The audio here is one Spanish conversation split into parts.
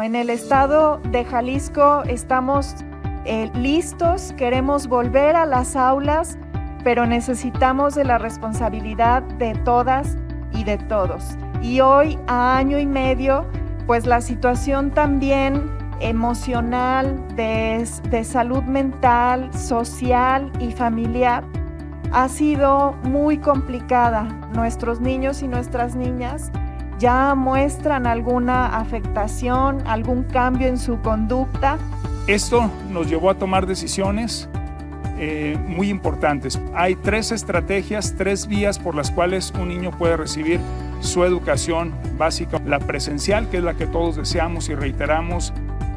En el estado de Jalisco estamos listos, queremos volver a las aulas, pero necesitamos de la responsabilidad de todas y de todos. Y hoy, a año y medio, pues la situación también emocional, de salud mental, social y familiar ha sido muy complicada. Nuestros niños y nuestras niñas ya muestran alguna afectación, algún cambio en su conducta. Esto nos llevó a tomar decisiones muy importantes. Hay 3 estrategias, 3 vías por las cuales un niño puede recibir su educación básica. La presencial, que es la que todos deseamos y reiteramos,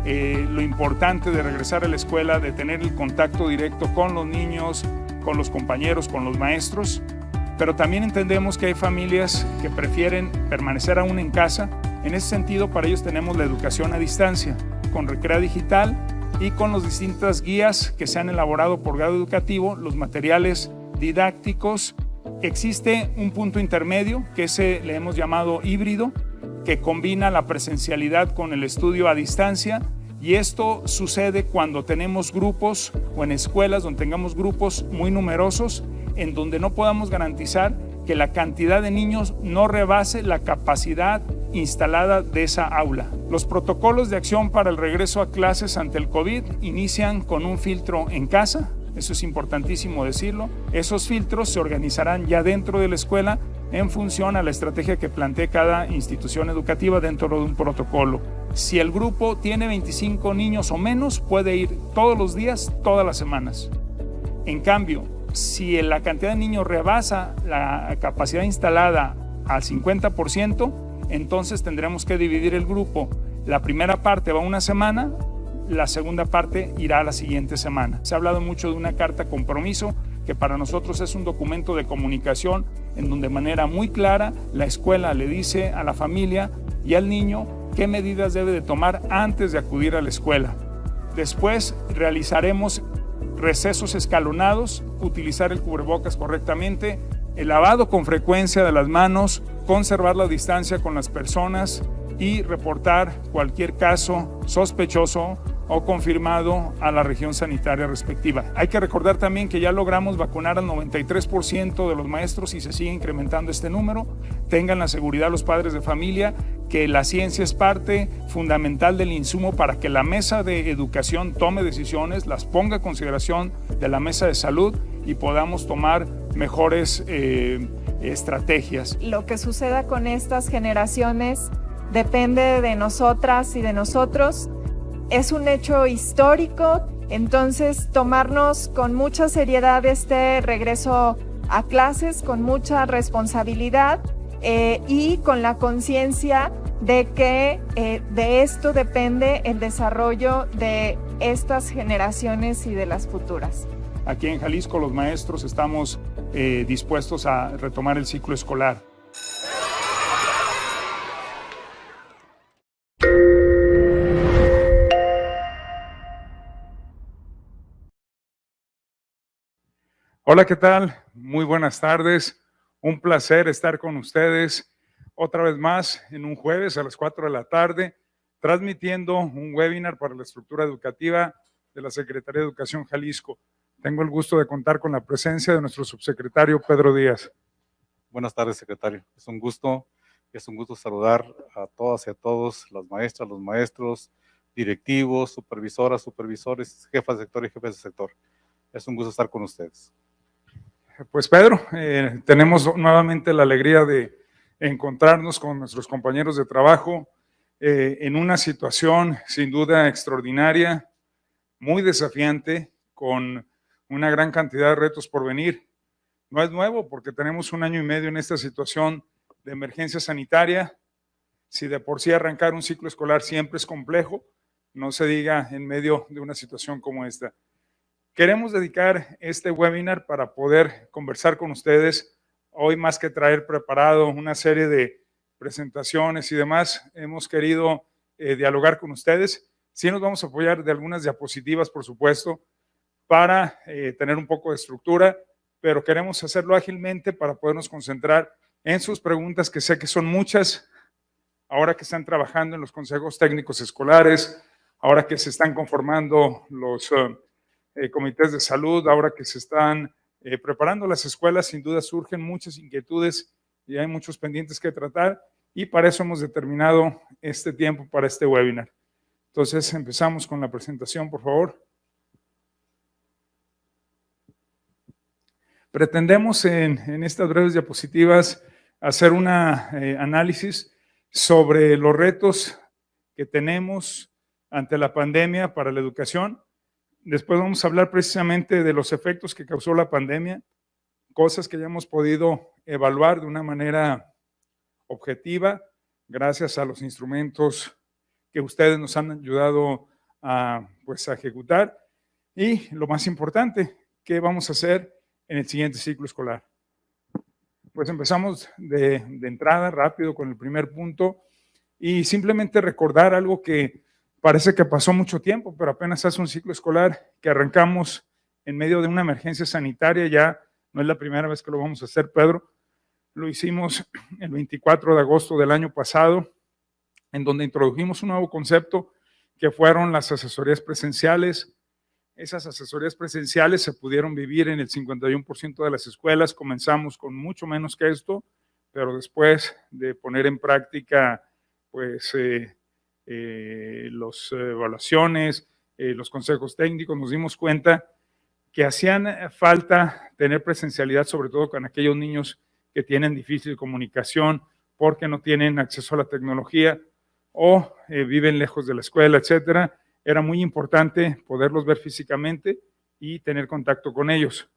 lo importante de regresar a la escuela, de tener el contacto directo con los niños, con los compañeros, con los maestros. Pero también entendemos que hay familias que prefieren permanecer aún en casa. En ese sentido, para ellos tenemos la educación a distancia, con Recrea Digital y con las distintas guías que se han elaborado por grado educativo, los materiales didácticos. Existe un punto intermedio, que le hemos llamado híbrido, que combina la presencialidad con el estudio a distancia, y esto sucede cuando tenemos grupos o en escuelas donde tengamos grupos muy numerosos, en donde no podamos garantizar que la cantidad de niños no rebase la capacidad instalada de esa aula. Los protocolos de acción para el regreso a clases ante el COVID inician con un filtro en casa, eso es importantísimo decirlo. Esos filtros se organizarán ya dentro de la escuela en función a la estrategia que plantee cada institución educativa dentro de un protocolo. Si el grupo tiene 25 niños o menos, puede ir todos los días, todas las semanas. En cambio, si la cantidad de niños rebasa la capacidad instalada al 50%, entonces tendremos que dividir el grupo. La primera parte va una semana, la segunda parte irá a la siguiente semana. Se ha hablado mucho de una carta compromiso, que para nosotros es un documento de comunicación en donde de manera muy clara la escuela le dice a la familia y al niño qué medidas debe de tomar antes de acudir a la escuela. Después realizaremos recesos escalonados, utilizar el cubrebocas correctamente, el lavado con frecuencia de las manos, conservar la distancia con las personas y reportar cualquier caso sospechoso o confirmado a la región sanitaria respectiva. Hay que recordar también que ya logramos vacunar al 93% de los maestros y se sigue incrementando este número. Tengan la seguridad los padres de familia que la ciencia es parte fundamental del insumo para que la mesa de educación tome decisiones, las ponga a consideración de la mesa de salud y podamos tomar mejores estrategias. Lo que suceda con estas generaciones depende de nosotras y de nosotros. Es un hecho histórico, entonces tomarnos con mucha seriedad este regreso a clases, con mucha responsabilidad y con la conciencia de que de esto depende el desarrollo de estas generaciones y de las futuras. Aquí en Jalisco los maestros estamos dispuestos a retomar el ciclo escolar. Hola, ¿qué tal? Muy buenas tardes. Un placer estar con ustedes otra vez más en un jueves a las 4 de la tarde, transmitiendo un webinar para la estructura educativa de la Secretaría de Educación Jalisco. Tengo el gusto de contar con la presencia de nuestro subsecretario Pedro Díaz. Buenas tardes, secretario. Es un gusto saludar a todas y a todos, las maestras, los maestros, directivos, supervisoras, supervisores, jefas de sector y jefes de sector. Es un gusto estar con ustedes. Pues Pedro, tenemos nuevamente la alegría de encontrarnos con nuestros compañeros de trabajo en una situación sin duda extraordinaria, muy desafiante, con una gran cantidad de retos por venir. No es nuevo porque tenemos 1 año y medio en esta situación de emergencia sanitaria. Si de por sí arrancar un ciclo escolar siempre es complejo, no se diga en medio de una situación como esta. Queremos dedicar este webinar para poder conversar con ustedes. Hoy, más que traer preparado una serie de presentaciones y demás, hemos querido dialogar con ustedes. Sí nos vamos a apoyar de algunas diapositivas, por supuesto, para tener un poco de estructura, pero queremos hacerlo ágilmente para podernos concentrar en sus preguntas, que sé que son muchas. ahora que están trabajando en los consejos técnicos escolares, ahora que se están conformando los comités de salud, ahora que se están preparando las escuelas, sin duda surgen muchas inquietudes y hay muchos pendientes que tratar, y para eso hemos determinado este tiempo para este webinar. Entonces empezamos con la presentación, por favor. Pretendemos en estas breves diapositivas hacer un análisis sobre los retos que tenemos ante la pandemia para la educación. Después vamos a hablar precisamente de los efectos que causó la pandemia, cosas que ya hemos podido evaluar de una manera objetiva gracias a los instrumentos que ustedes nos han ayudado a ejecutar. Y lo más importante, ¿qué vamos a hacer en el siguiente ciclo escolar? Pues empezamos de entrada rápido con el primer punto y simplemente recordar algo que parece que pasó mucho tiempo, pero apenas hace un ciclo escolar que arrancamos en medio de una emergencia sanitaria. Ya no es la primera vez que lo vamos a hacer, Pedro. Lo hicimos el 24 de agosto del año pasado, en donde introdujimos un nuevo concepto que fueron las asesorías presenciales. Esas asesorías presenciales se pudieron vivir en el 51% de las escuelas. Comenzamos con mucho menos que esto, pero después de poner en práctica las evaluaciones, los consejos técnicos, nos dimos cuenta que hacían falta tener presencialidad, sobre todo con aquellos niños que tienen difícil comunicación porque no tienen acceso a la tecnología o viven lejos de la escuela, etcétera. Era muy importante poderlos ver físicamente y tener contacto con ellos.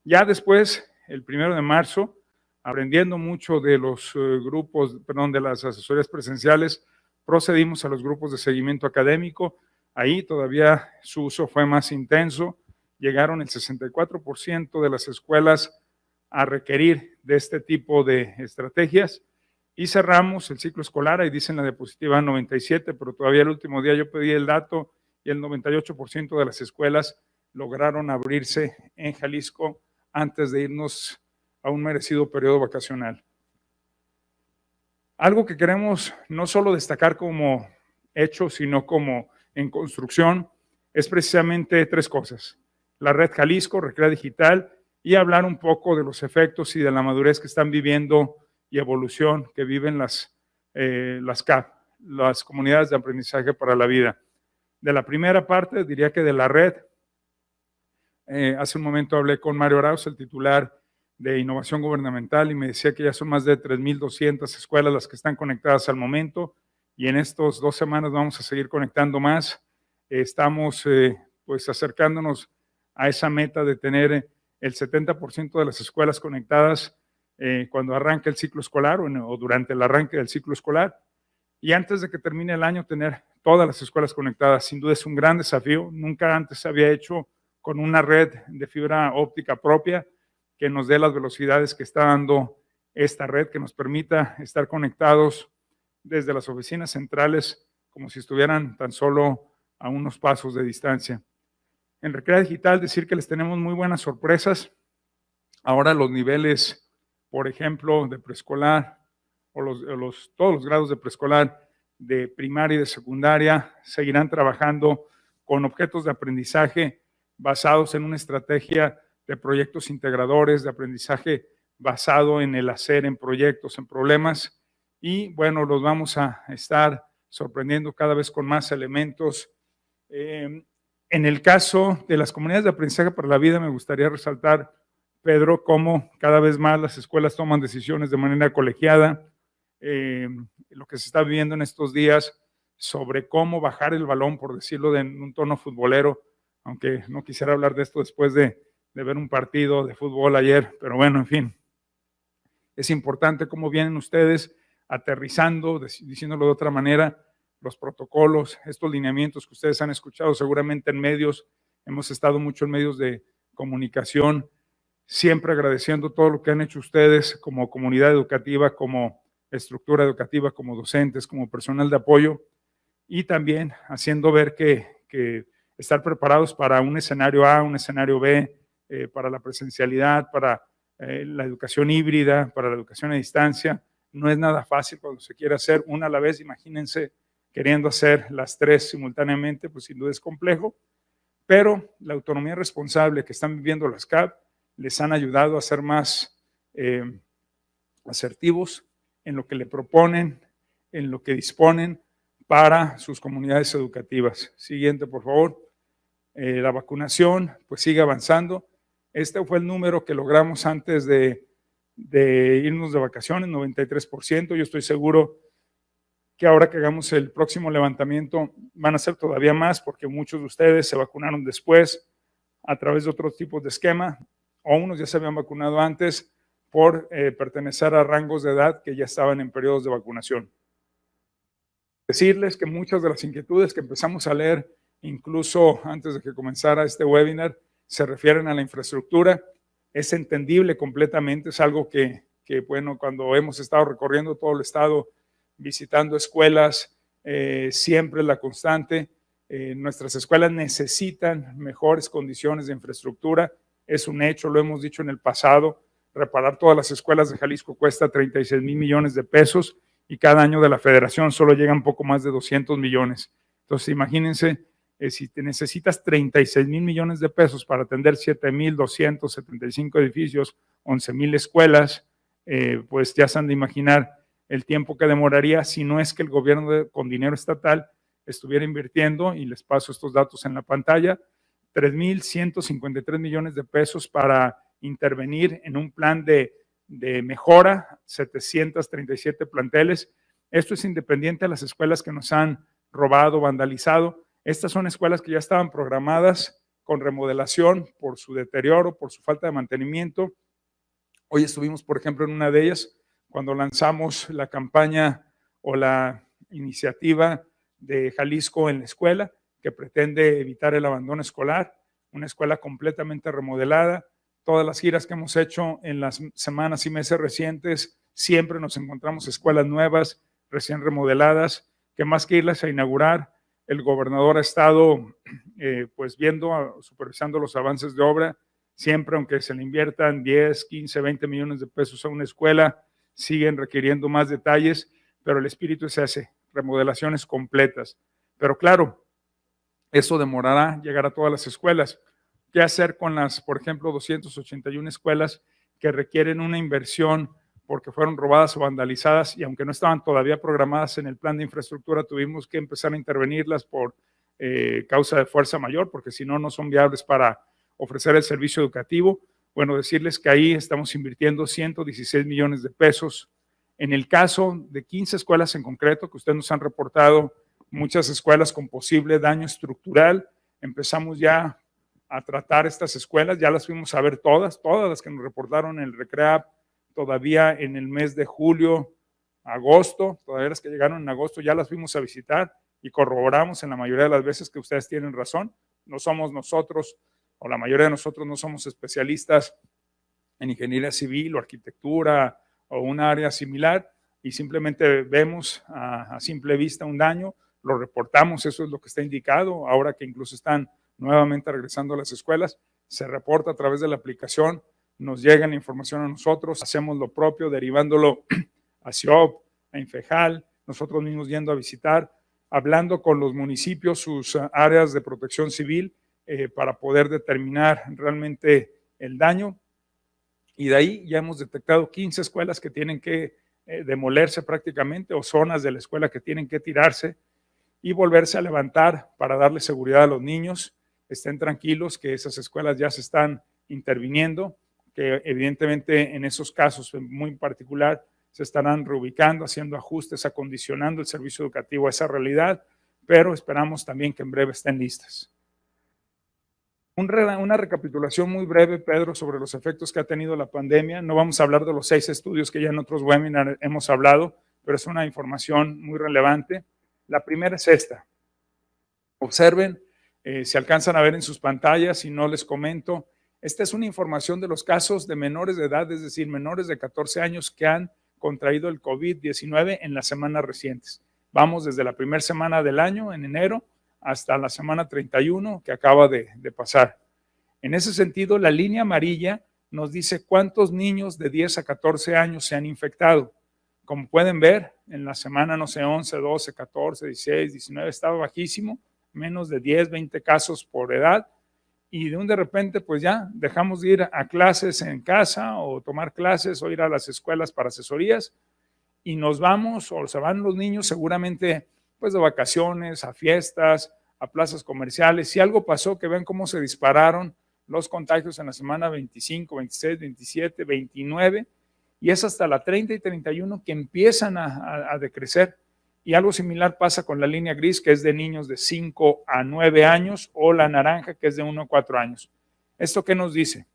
Ya después, el 1 de marzo, aprendiendo mucho de los de las asesorías presenciales, procedimos a los grupos de seguimiento académico. Ahí todavía su uso fue más intenso. Llegaron el 64% de las escuelas a requerir de este tipo de estrategias. Y cerramos el ciclo escolar, ahí dice en la diapositiva 97, pero todavía el último día yo pedí el dato y el 98% de las escuelas lograron abrirse en Jalisco antes de irnos a un merecido periodo vacacional. Algo que queremos no solo destacar como hecho, sino como en construcción, es precisamente tres cosas: la Red Jalisco, Recrea Digital, y hablar un poco de los efectos y de la madurez que están viviendo y evolución que viven las CAP, las comunidades de aprendizaje para la vida. De la primera parte, diría que de la red, hace un momento hablé con Mario Arauz, el titular de Innovación Gubernamental, y me decía que ya son más de 3,200 escuelas las que están conectadas al momento, y en estas 2 semanas vamos a seguir conectando más. Estamos acercándonos a esa meta de tener el 70% de las escuelas conectadas cuando arranque el ciclo escolar o durante el arranque del ciclo escolar, y antes de que termine el año tener todas las escuelas conectadas. Sin duda es un gran desafío, nunca antes se había hecho con una red de fibra óptica propia que nos dé las velocidades que está dando esta red, que nos permita estar conectados desde las oficinas centrales como si estuvieran tan solo a unos pasos de distancia. En Recrea Digital, decir que les tenemos muy buenas sorpresas. Ahora los niveles, por ejemplo, de preescolar o todos los grados de preescolar, de primaria y de secundaria, seguirán trabajando con objetos de aprendizaje basados en una estrategia de proyectos integradores, de aprendizaje basado en el hacer, en proyectos, en problemas, y bueno, los vamos a estar sorprendiendo cada vez con más elementos. En el caso de las comunidades de aprendizaje para la vida, me gustaría resaltar, Pedro, cómo cada vez más las escuelas toman decisiones de manera colegiada, lo que se está viviendo en estos días sobre cómo bajar el balón, por decirlo en un tono futbolero, aunque no quisiera hablar de esto después de ver un partido de fútbol ayer, pero bueno, en fin. Es importante cómo vienen ustedes aterrizando, diciéndolo de otra manera, los protocolos, estos lineamientos que ustedes han escuchado seguramente en medios. Hemos estado mucho en medios de comunicación, siempre agradeciendo todo lo que han hecho ustedes como comunidad educativa, como estructura educativa, como docentes, como personal de apoyo, y también haciendo ver que estar preparados para un escenario A, un escenario B, para la presencialidad, para la educación híbrida, para la educación a distancia, No es nada fácil cuando se quiere hacer una a la vez. Imagínense queriendo hacer las tres simultáneamente, pues sin duda es complejo, pero la autonomía responsable que están viviendo las CAP les han ayudado a ser más asertivos en lo que le proponen, en lo que disponen para sus comunidades educativas. Siguiente, por favor. La vacunación pues sigue avanzando. Este fue el número que logramos antes de irnos de vacaciones, 93%. Yo estoy seguro que ahora que hagamos el próximo levantamiento van a ser todavía más, porque muchos de ustedes se vacunaron después a través de otros tipos de esquema, o unos ya se habían vacunado antes por pertenecer a rangos de edad que ya estaban en periodos de vacunación. Decirles que muchas de las inquietudes que empezamos a leer, incluso antes de que comenzara este webinar, se refieren a la infraestructura. Es entendible completamente, es algo que bueno, cuando hemos estado recorriendo todo el estado, visitando escuelas, siempre es la constante. Nuestras escuelas necesitan mejores condiciones de infraestructura, es un hecho, lo hemos dicho en el pasado. Reparar todas las escuelas de Jalisco cuesta 36 mil millones de pesos y cada año de la federación solo llegan poco más de 200 millones. Entonces imagínense, si te necesitas 36 mil millones de pesos para atender 7.275 edificios, 11,000 escuelas, pues ya se han de imaginar el tiempo que demoraría si no es que el gobierno con dinero estatal estuviera invirtiendo, y les paso estos datos en la pantalla, 3.153 millones de pesos para intervenir en un plan de mejora, 737 planteles. Esto es independiente de las escuelas que nos han robado, vandalizado. Estas son escuelas que ya estaban programadas con remodelación por su deterioro, por su falta de mantenimiento. Hoy estuvimos, por ejemplo, en una de ellas cuando lanzamos la campaña o la iniciativa de Jalisco en la escuela, que pretende evitar el abandono escolar, una escuela completamente remodelada. Todas las giras que hemos hecho en las semanas y meses recientes, siempre nos encontramos escuelas nuevas, recién remodeladas, que más que irlas a inaugurar, el gobernador ha estado pues viendo, supervisando los avances de obra. Siempre, aunque se le inviertan 10, 15, 20 millones de pesos a una escuela, siguen requiriendo más detalles, pero el espíritu es ese, remodelaciones completas. Pero claro, eso demorará llegar a todas las escuelas. ¿Qué hacer con las, por ejemplo, 281 escuelas que requieren una inversión porque fueron robadas o vandalizadas, y aunque no estaban todavía programadas en el plan de infraestructura, tuvimos que empezar a intervenirlas por causa de fuerza mayor, porque si no, no son viables para ofrecer el servicio educativo? Bueno, decirles que ahí estamos invirtiendo 116 millones de pesos. En el caso de 15 escuelas en concreto, que ustedes nos han reportado, muchas escuelas con posible daño estructural, empezamos ya a tratar estas escuelas, ya las fuimos a ver todas las que nos reportaron en el RECREAP, todavía en el mes de julio, agosto, todavía las que llegaron en agosto, ya las fuimos a visitar y corroboramos en la mayoría de las veces que ustedes tienen razón. No somos nosotros, o la mayoría de nosotros no somos especialistas en ingeniería civil o arquitectura o un área similar, y simplemente vemos a simple vista un daño, lo reportamos, eso es lo que está indicado. Ahora que incluso están nuevamente regresando a las escuelas, se reporta a través de la aplicación, nos llega la información a nosotros, hacemos lo propio, derivándolo a CIOP, a Infejal, nosotros mismos yendo a visitar, hablando con los municipios, sus áreas de protección civil, para poder determinar realmente el daño. Y de ahí ya hemos detectado 15 escuelas que tienen que demolerse prácticamente, o zonas de la escuela que tienen que tirarse y volverse a levantar para darle seguridad a los niños. Estén tranquilos que esas escuelas ya se están interviniendo, que evidentemente en esos casos muy particular se estarán reubicando, haciendo ajustes, acondicionando el servicio educativo a esa realidad, pero esperamos también que en breve estén listas. Una recapitulación muy breve, Pedro, sobre los efectos que ha tenido la pandemia. No vamos a hablar de los 6 estudios que ya en otros webinars hemos hablado, pero es una información muy relevante. La primera es esta. Observen, si alcanzan a ver en sus pantallas, si no les comento, esta es una información de los casos de menores de edad, es decir, menores de 14 años que han contraído el COVID-19 en las semanas recientes. Vamos desde la primera semana del año, en enero, hasta la semana 31 que acaba de pasar. En ese sentido, la línea amarilla nos dice cuántos niños de 10 a 14 años se han infectado. Como pueden ver, en la semana, no sé, 11, 12, 14, 16, 19, estaba bajísimo, menos de 10, 20 casos por edad, y de repente, pues ya dejamos de ir a clases en casa o tomar clases o ir a las escuelas para asesorías, y nos vamos, o se van los niños seguramente pues de vacaciones, a fiestas, a plazas comerciales. Si algo pasó, que ven cómo se dispararon los contagios en la semana 25, 26, 27, 29, y es hasta la 30 y 31 que empiezan a decrecer. Y algo similar pasa con la línea gris, que es de niños de 5 a 9 años, o la naranja, que es de 1 a 4 años. ¿Esto qué nos dice?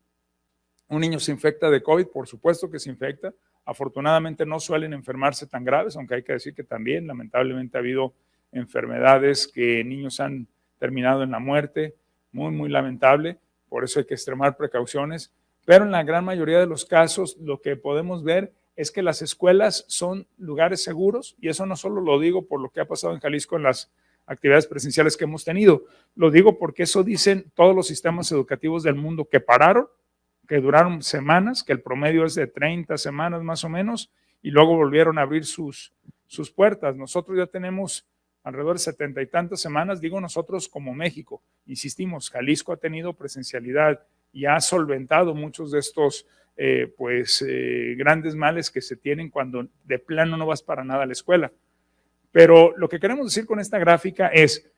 Un niño se infecta de COVID, por supuesto que se infecta. Afortunadamente no suelen enfermarse tan graves, aunque hay que decir que también lamentablemente ha habido enfermedades que niños han terminado en la muerte, muy, muy lamentable, por eso hay que extremar precauciones, pero en la gran mayoría de los casos lo que podemos ver es que las escuelas son lugares seguros, y eso no solo lo digo por lo que ha pasado en Jalisco en las actividades presenciales que hemos tenido, lo digo porque eso dicen todos los sistemas educativos del mundo que pararon, que duraron semanas, que el promedio es de 30 semanas más o menos, y luego volvieron a abrir sus puertas. Nosotros ya tenemos alrededor de 70 y tantas semanas, digo nosotros como México, insistimos, Jalisco ha tenido presencialidad y ha solventado muchos de estos grandes males que se tienen cuando de plano no vas para nada a la escuela. Pero lo que queremos decir con esta gráfica es,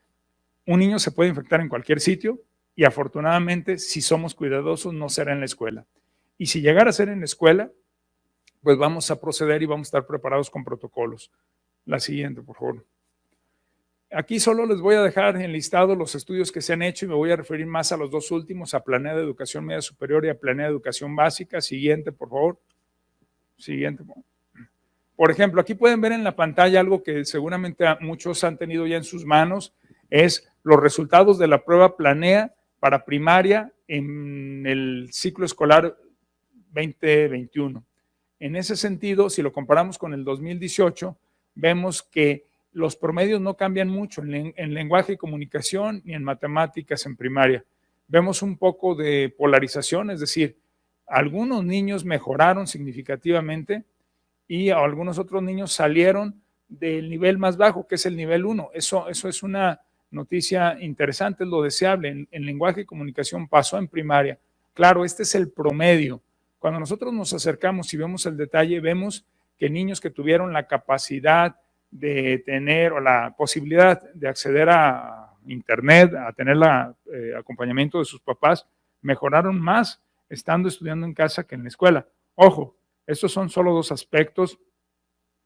un niño se puede infectar en cualquier sitio, y afortunadamente, si somos cuidadosos, no será en la escuela. Y si llegara a ser en la escuela, pues vamos a proceder y vamos a estar preparados con protocolos. La siguiente, por favor. Aquí solo les voy a dejar enlistados los estudios que se han hecho y me voy a referir más a los dos últimos, a Planea de Educación Media Superior y a Planea de Educación Básica. Siguiente, por favor. Siguiente. Por ejemplo, aquí pueden ver en la pantalla algo que seguramente muchos han tenido ya en sus manos, es los resultados de la prueba Planea para primaria en el ciclo escolar 2021. En ese sentido, si lo comparamos con el 2018, vemos que los promedios no cambian mucho en lenguaje y comunicación ni en matemáticas en primaria. Vemos un poco de polarización, es decir, algunos niños mejoraron significativamente y algunos otros niños salieron del nivel más bajo, que es el nivel 1. Eso es una noticia interesante, es lo deseable. En lenguaje y comunicación pasó en primaria. Claro, este es el promedio. Cuando nosotros nos acercamos y vemos el detalle, vemos que niños que tuvieron la capacidad de tener o la posibilidad de acceder a internet, a tener el acompañamiento de sus papás, mejoraron más estando estudiando en casa que en la escuela. Ojo, estos son solo dos aspectos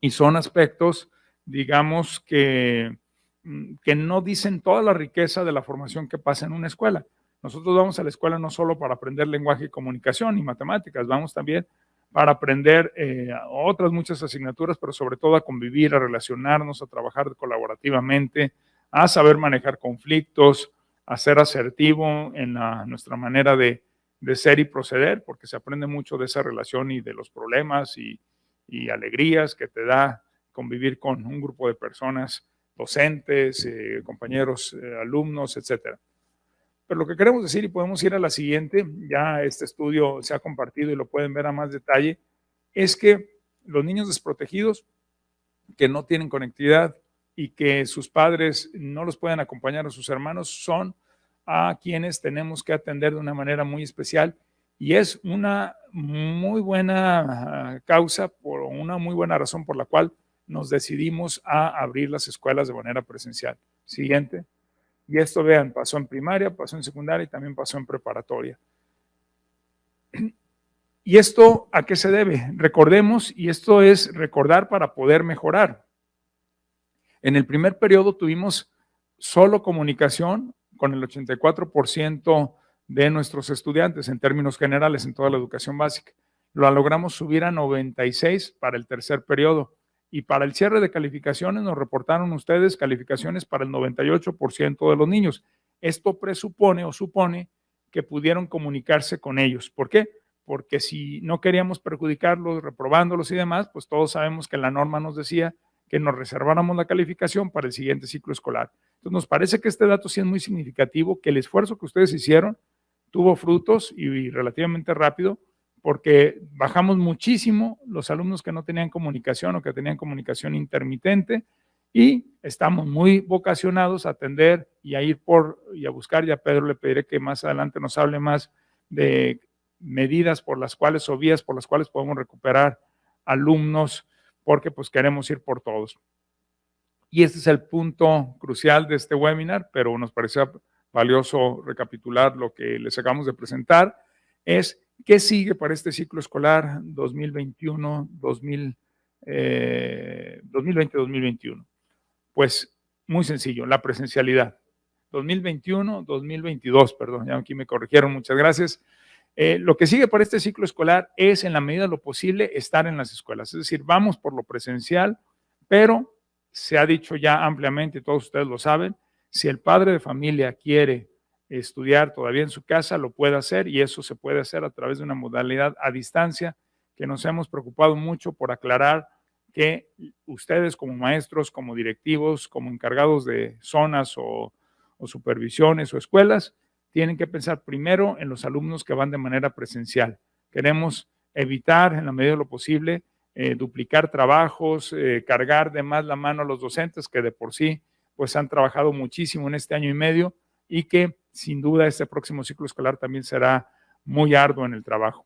y son aspectos, digamos, que no dicen toda la riqueza de la formación que pasa en una escuela. Nosotros vamos a la escuela no solo para aprender lenguaje y comunicación y matemáticas, vamos también para aprender otras muchas asignaturas, pero sobre todo a convivir, a relacionarnos, a trabajar colaborativamente, a saber manejar conflictos, a ser asertivo en nuestra manera de ser y proceder, porque se aprende mucho de esa relación y de los problemas y alegrías que te da convivir con un grupo de personas, docentes, compañeros, alumnos, etcétera. Pero lo que queremos decir, y podemos ir a la siguiente, ya este estudio se ha compartido y lo pueden ver a más detalle, es que los niños desprotegidos que no tienen conectividad y que sus padres no los pueden acompañar a sus hermanos son a quienes tenemos que atender de una manera muy especial, y es una muy buena causa, por una muy buena razón por la cual nos decidimos a abrir las escuelas de manera presencial. Siguiente. Y esto, vean, pasó en primaria, pasó en secundaria y también pasó en preparatoria. ¿Y esto a qué se debe? Recordemos, y esto es recordar para poder mejorar. En el primer periodo tuvimos solo comunicación con el 84% de nuestros estudiantes en términos generales en toda la educación básica. Lo logramos subir a 96 para el tercer periodo. Y para el cierre de calificaciones nos reportaron ustedes calificaciones para el 98% de los niños. Esto presupone o supone que pudieron comunicarse con ellos. ¿Por qué? Porque si no queríamos perjudicarlos, reprobándolos y demás, pues todos sabemos que la norma nos decía que nos reserváramos la calificación para el siguiente ciclo escolar. Entonces nos parece que este dato sí es muy significativo, que el esfuerzo que ustedes hicieron tuvo frutos y relativamente rápido, porque bajamos muchísimo los alumnos que no tenían comunicación o que tenían comunicación intermitente, y estamos muy vocacionados a atender y a ir y a buscar. Ya Pedro le pediré que más adelante nos hable más de medidas por las cuales o vías por las cuales podemos recuperar alumnos, porque pues queremos ir por todos. Y este es el punto crucial de este webinar, pero nos parecía valioso recapitular lo que les acabamos de presentar, es qué sigue para este ciclo escolar 2020-2021. Pues muy sencillo, la presencialidad. 2021-2022, perdón, ya aquí me corrigieron, muchas gracias. Lo que sigue para este ciclo escolar es, en la medida de lo posible, estar en las escuelas. Es decir, vamos por lo presencial, pero se ha dicho ya ampliamente, y todos ustedes lo saben, si el padre de familia quiere estudiar todavía en su casa, lo puede hacer, y eso se puede hacer a través de una modalidad a distancia, que nos hemos preocupado mucho por aclarar que ustedes como maestros, como directivos, como encargados de zonas o supervisiones o escuelas, tienen que pensar primero en los alumnos que van de manera presencial. Queremos evitar, en la medida de lo posible, duplicar trabajos, cargar de más la mano a los docentes que de por sí pues han trabajado muchísimo en este año y medio, y que sin duda este próximo ciclo escolar también será muy arduo en el trabajo.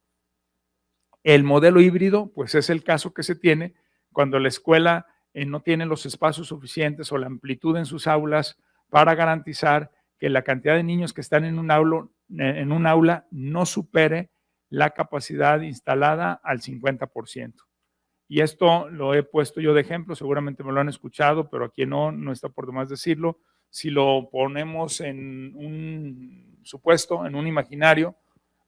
El modelo híbrido pues es el caso que se tiene cuando la escuela no tiene los espacios suficientes o la amplitud en sus aulas para garantizar que la cantidad de niños que están en un aula no supere la capacidad instalada al 50%. Y esto lo he puesto yo de ejemplo, seguramente me lo han escuchado, pero aquí no está por demás decirlo. Si lo ponemos en un supuesto, en un imaginario,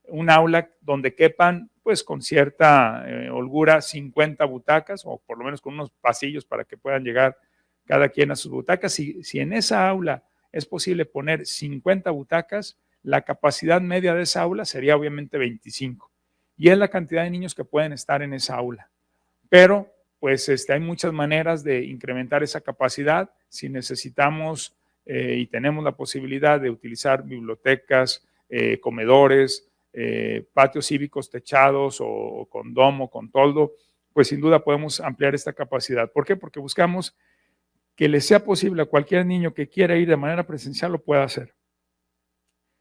un aula donde quepan, pues con cierta holgura, 50 butacas, o por lo menos con unos pasillos para que puedan llegar cada quien a sus butacas. Si en esa aula es posible poner 50 butacas, la capacidad media de esa aula sería obviamente 25. Y es la cantidad de niños que pueden estar en esa aula. Pero pues hay muchas maneras de incrementar esa capacidad. Si necesitamos y tenemos la posibilidad de utilizar bibliotecas, comedores, patios cívicos techados o con domo, con toldo, pues sin duda podemos ampliar esta capacidad. ¿Por qué? Porque buscamos que le sea posible a cualquier niño que quiera ir de manera presencial, lo pueda hacer.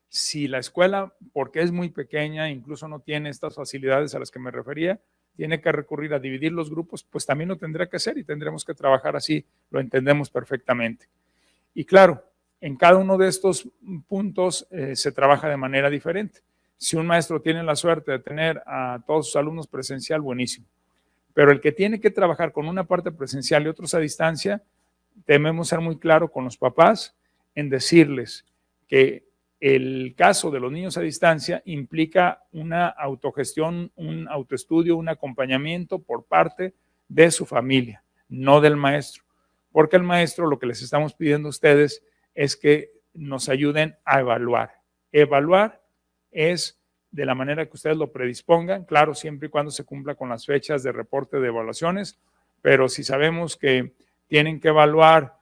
Si la escuela, porque es muy pequeña, incluso no tiene estas facilidades a las que me refería, tiene que recurrir a dividir los grupos, pues también lo tendrá que hacer y tendremos que trabajar así, lo entendemos perfectamente. Y claro, en cada uno de estos puntos se trabaja de manera diferente. Si un maestro tiene la suerte de tener a todos sus alumnos presencial, buenísimo. Pero el que tiene que trabajar con una parte presencial y otros a distancia, debemos ser muy claros con los papás en decirles que el caso de los niños a distancia implica una autogestión, un autoestudio, un acompañamiento por parte de su familia, no del maestro. Porque el maestro, lo que les estamos pidiendo a ustedes es que nos ayuden a evaluar. Evaluar es de la manera que ustedes lo predispongan, claro, siempre y cuando se cumpla con las fechas de reporte de evaluaciones, pero si sabemos que tienen que evaluar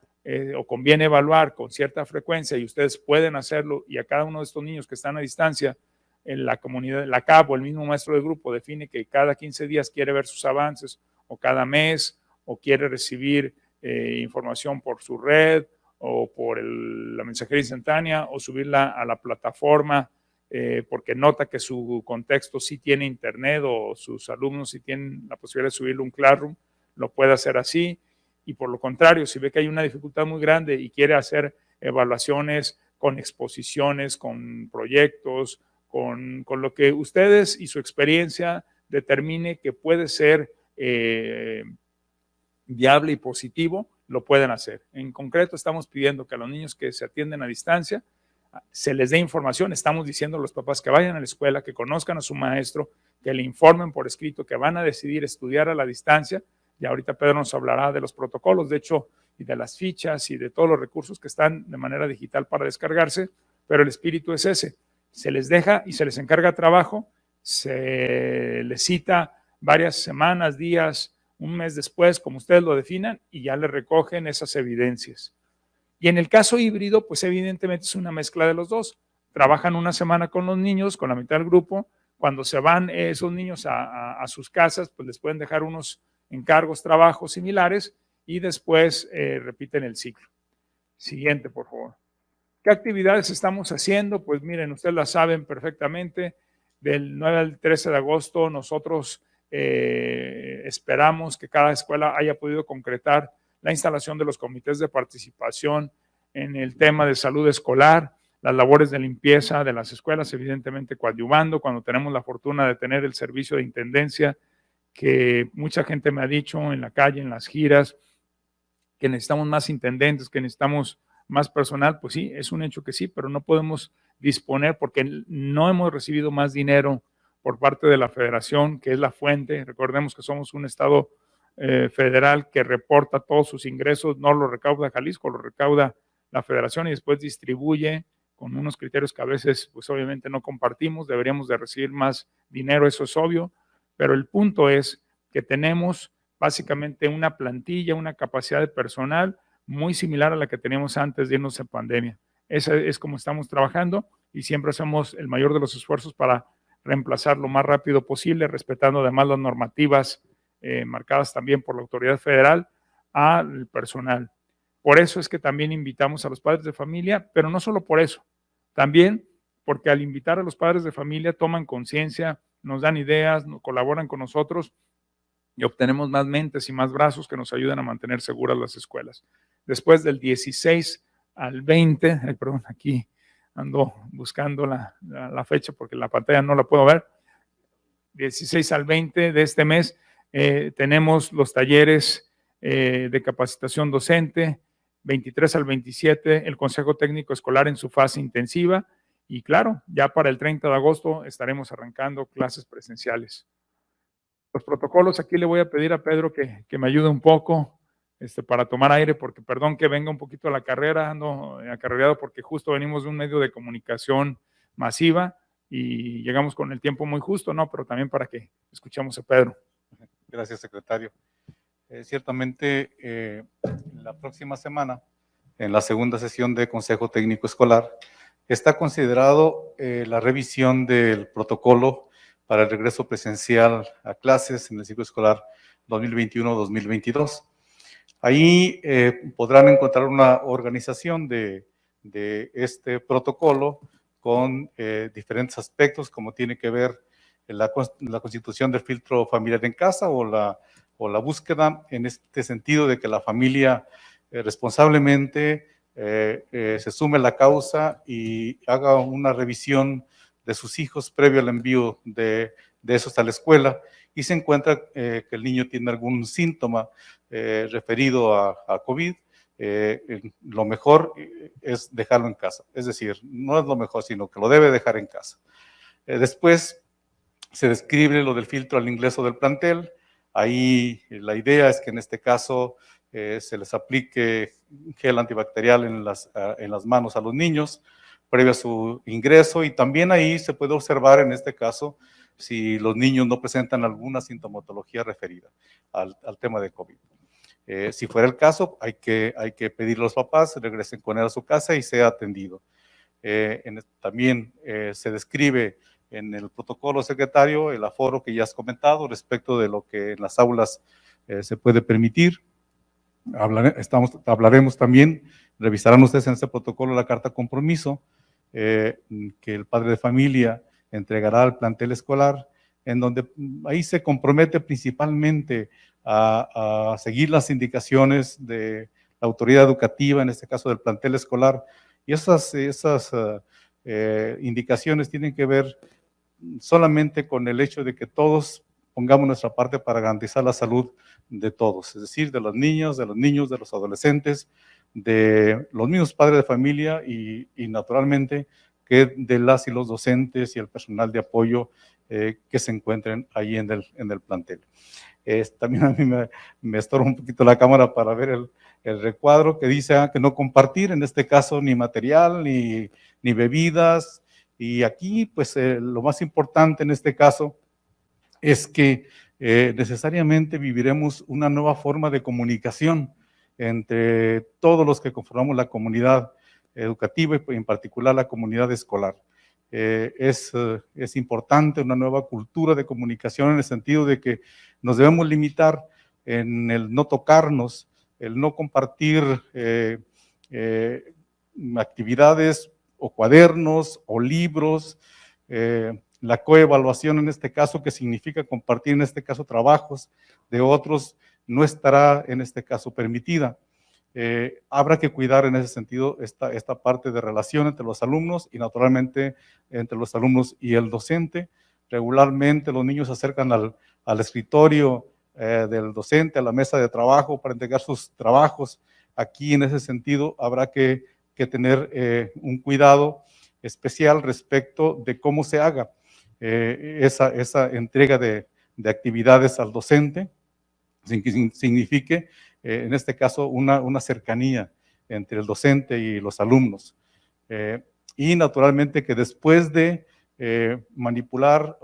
o conviene evaluar con cierta frecuencia y ustedes pueden hacerlo, y a cada uno de estos niños que están a distancia, en la comunidad, la CAP o el mismo maestro del grupo define que cada 15 días quiere ver sus avances, o cada mes, o quiere recibir información por su red, o por la mensajería instantánea, o subirla a la plataforma, porque nota que su contexto sí tiene internet, o sus alumnos sí tienen la posibilidad de subirlo a un Classroom, lo puede hacer así. Y por lo contrario, si ve que hay una dificultad muy grande y quiere hacer evaluaciones con exposiciones, con proyectos, con lo que ustedes y su experiencia determine que puede ser viable y positivo, lo pueden hacer. En concreto, estamos pidiendo que a los niños que se atienden a distancia se les dé información. Estamos diciendo a los papás que vayan a la escuela, que conozcan a su maestro, que le informen por escrito que van a decidir estudiar a la distancia. Y ahorita Pedro nos hablará de los protocolos, de hecho, y de las fichas y de todos los recursos que están de manera digital para descargarse, pero el espíritu es ese. Se les deja y se les encarga trabajo, se les cita varias semanas, días, un mes después, como ustedes lo definan, y ya le recogen esas evidencias. Y en el caso híbrido, pues evidentemente es una mezcla de los dos. Trabajan una semana con los niños, con la mitad del grupo, Cuando se van esos niños a sus casas, pues les pueden dejar unos encargos, trabajos similares y después repiten el ciclo. Siguiente, por favor. ¿Qué actividades estamos haciendo? Pues miren, ustedes las saben perfectamente. Del 9 al 13 de agosto nosotros esperamos que cada escuela haya podido concretar la instalación de los comités de participación en el tema de salud escolar, las labores de limpieza de las escuelas, evidentemente coadyuvando, cuando tenemos la fortuna de tener el servicio de intendencia, que mucha gente me ha dicho en la calle, en las giras, que necesitamos más intendentes, que necesitamos más personal, pues sí, es un hecho que sí, pero no podemos disponer porque no hemos recibido más dinero por parte de la federación, que es la fuente. Recordemos que somos un estado federal que reporta todos sus ingresos, no lo recauda Jalisco, lo recauda la federación y después distribuye con unos criterios que a veces pues obviamente no compartimos, deberíamos de recibir más dinero, eso es obvio, pero el punto es que tenemos básicamente una plantilla, una capacidad de personal muy similar a la que teníamos antes de irnos en pandemia. Esa es como estamos trabajando y siempre hacemos el mayor de los esfuerzos para reemplazar lo más rápido posible, respetando además las normativas marcadas también por la autoridad federal al personal. Por eso es que también invitamos a los padres de familia, pero no solo por eso, también porque al invitar a los padres de familia toman conciencia, nos dan ideas, colaboran con nosotros y obtenemos más mentes y más brazos que nos ayudan a mantener seguras las escuelas. Después del 16 al 20, perdón, aquí ando buscando la fecha porque la pantalla no la puedo ver, 16 al 20 de este mes tenemos los talleres de capacitación docente, 23 al 27 el Consejo Técnico Escolar en su fase intensiva y claro, ya para el 30 de agosto estaremos arrancando clases presenciales. Los protocolos, aquí le voy a pedir a Pedro que me ayude un poco para tomar aire, porque perdón que venga un poquito a la carrera, ando acarreado porque justo venimos de un medio de comunicación masiva y llegamos con el tiempo muy justo, ¿no? Pero también para que escuchemos a Pedro. Gracias, secretario. Ciertamente, la próxima semana, en la segunda sesión de Consejo Técnico Escolar, está considerado la revisión del protocolo para el regreso presencial a clases en el ciclo escolar 2021-2022. Ahí podrán encontrar una organización de este protocolo con diferentes aspectos, como tiene que ver la constitución del filtro familiar en casa o la búsqueda en este sentido de que la familia responsablemente se sume a la causa y haga una revisión de sus hijos previo al envío de esos a la escuela y se encuentra que el niño tiene algún síntoma referido a COVID, lo mejor es dejarlo en casa. Es decir, no es lo mejor, sino que lo debe dejar en casa. Después se describe lo del filtro al ingreso del plantel. Ahí la idea es que en este caso se les aplique gel antibacterial en las manos a los niños previo a su ingreso y también ahí se puede observar en este caso si los niños no presentan alguna sintomatología referida al tema de COVID. Si fuera el caso, hay que pedir a los papás, regresen con él a su casa y sea atendido. También se describe en el protocolo, secretario, el aforo que ya has comentado respecto de lo que en las aulas se puede permitir. Hablaremos también, revisarán ustedes en este protocolo la carta compromiso que el padre de familia entregará al plantel escolar, en donde ahí se compromete principalmente a seguir las indicaciones de la autoridad educativa, en este caso del plantel escolar, y esas indicaciones tienen que ver solamente con el hecho de que todos pongamos nuestra parte para garantizar la salud de todos, es decir, de los niños, de los adolescentes, de los mismos padres de familia y naturalmente que de las y los docentes y el personal de apoyo que se encuentren ahí en el plantel. También a mí me estorba un poquito la cámara para ver el recuadro que dice que no compartir, en este caso, ni material, ni bebidas. Y aquí, pues, lo más importante en este caso es que necesariamente viviremos una nueva forma de comunicación entre todos los que conformamos la comunidad educativa y en particular la comunidad escolar. Es importante una nueva cultura de comunicación en el sentido de que nos debemos limitar en el no tocarnos, el no compartir actividades o cuadernos o libros, la coevaluación en este caso, que significa compartir en este caso trabajos de otros, no estará en este caso permitida. Habrá que cuidar en ese sentido esta parte de relación entre los alumnos y naturalmente entre los alumnos y el docente. Regularmente los niños se acercan al escritorio del docente, a la mesa de trabajo para entregar sus trabajos. Aquí en ese sentido habrá que tener un cuidado especial respecto de cómo se haga esa entrega de actividades al docente, sin que signifique en este caso una cercanía entre el docente y los alumnos. Y naturalmente que después de manipular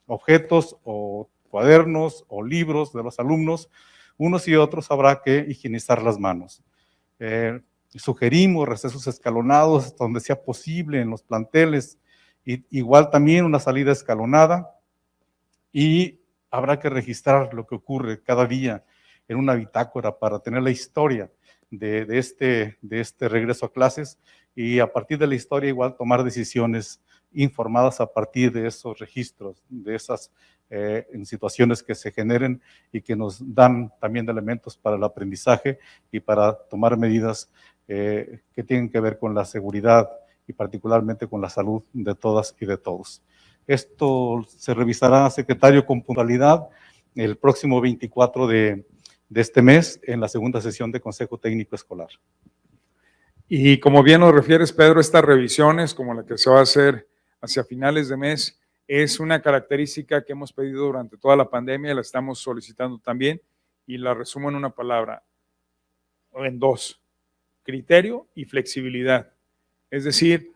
objetos o cuadernos o libros de los alumnos, unos y otros habrá que higienizar las manos. Sugerimos recesos escalonados hasta donde sea posible en los planteles, y igual también una salida escalonada, y habrá que registrar lo que ocurre cada día en una bitácora para tener la historia de este regreso a clases, y a partir de la historia igual tomar decisiones informadas a partir de esos registros, de esas en situaciones que se generen y que nos dan también elementos para el aprendizaje y para tomar medidas que tienen que ver con la seguridad y particularmente con la salud de todas y de todos. Esto se revisará, secretario, con puntualidad el próximo 24 de este mes en la segunda sesión de Consejo Técnico Escolar. Y como bien nos refieres, Pedro, estas revisiones, como la que se va a hacer hacia finales de mes, es una característica que hemos pedido durante toda la pandemia, la estamos solicitando también, y la resumo en una palabra, o en dos: criterio y flexibilidad. Es decir,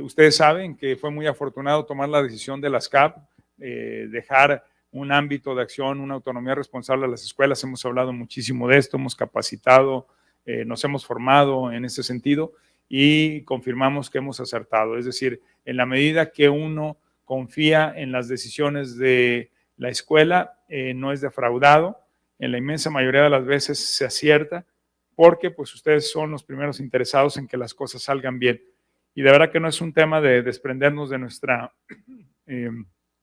ustedes saben que fue muy afortunado tomar la decisión de las CAP, dejar un ámbito de acción, una autonomía responsable a las escuelas. Hemos hablado muchísimo de esto, hemos capacitado, nos hemos formado en ese sentido y confirmamos que hemos acertado. Es decir, en la medida que uno confía en las decisiones de la escuela, no es defraudado. En la inmensa mayoría de las veces se acierta, porque pues ustedes son los primeros interesados en que las cosas salgan bien. Y de verdad que no es un tema de desprendernos de nuestra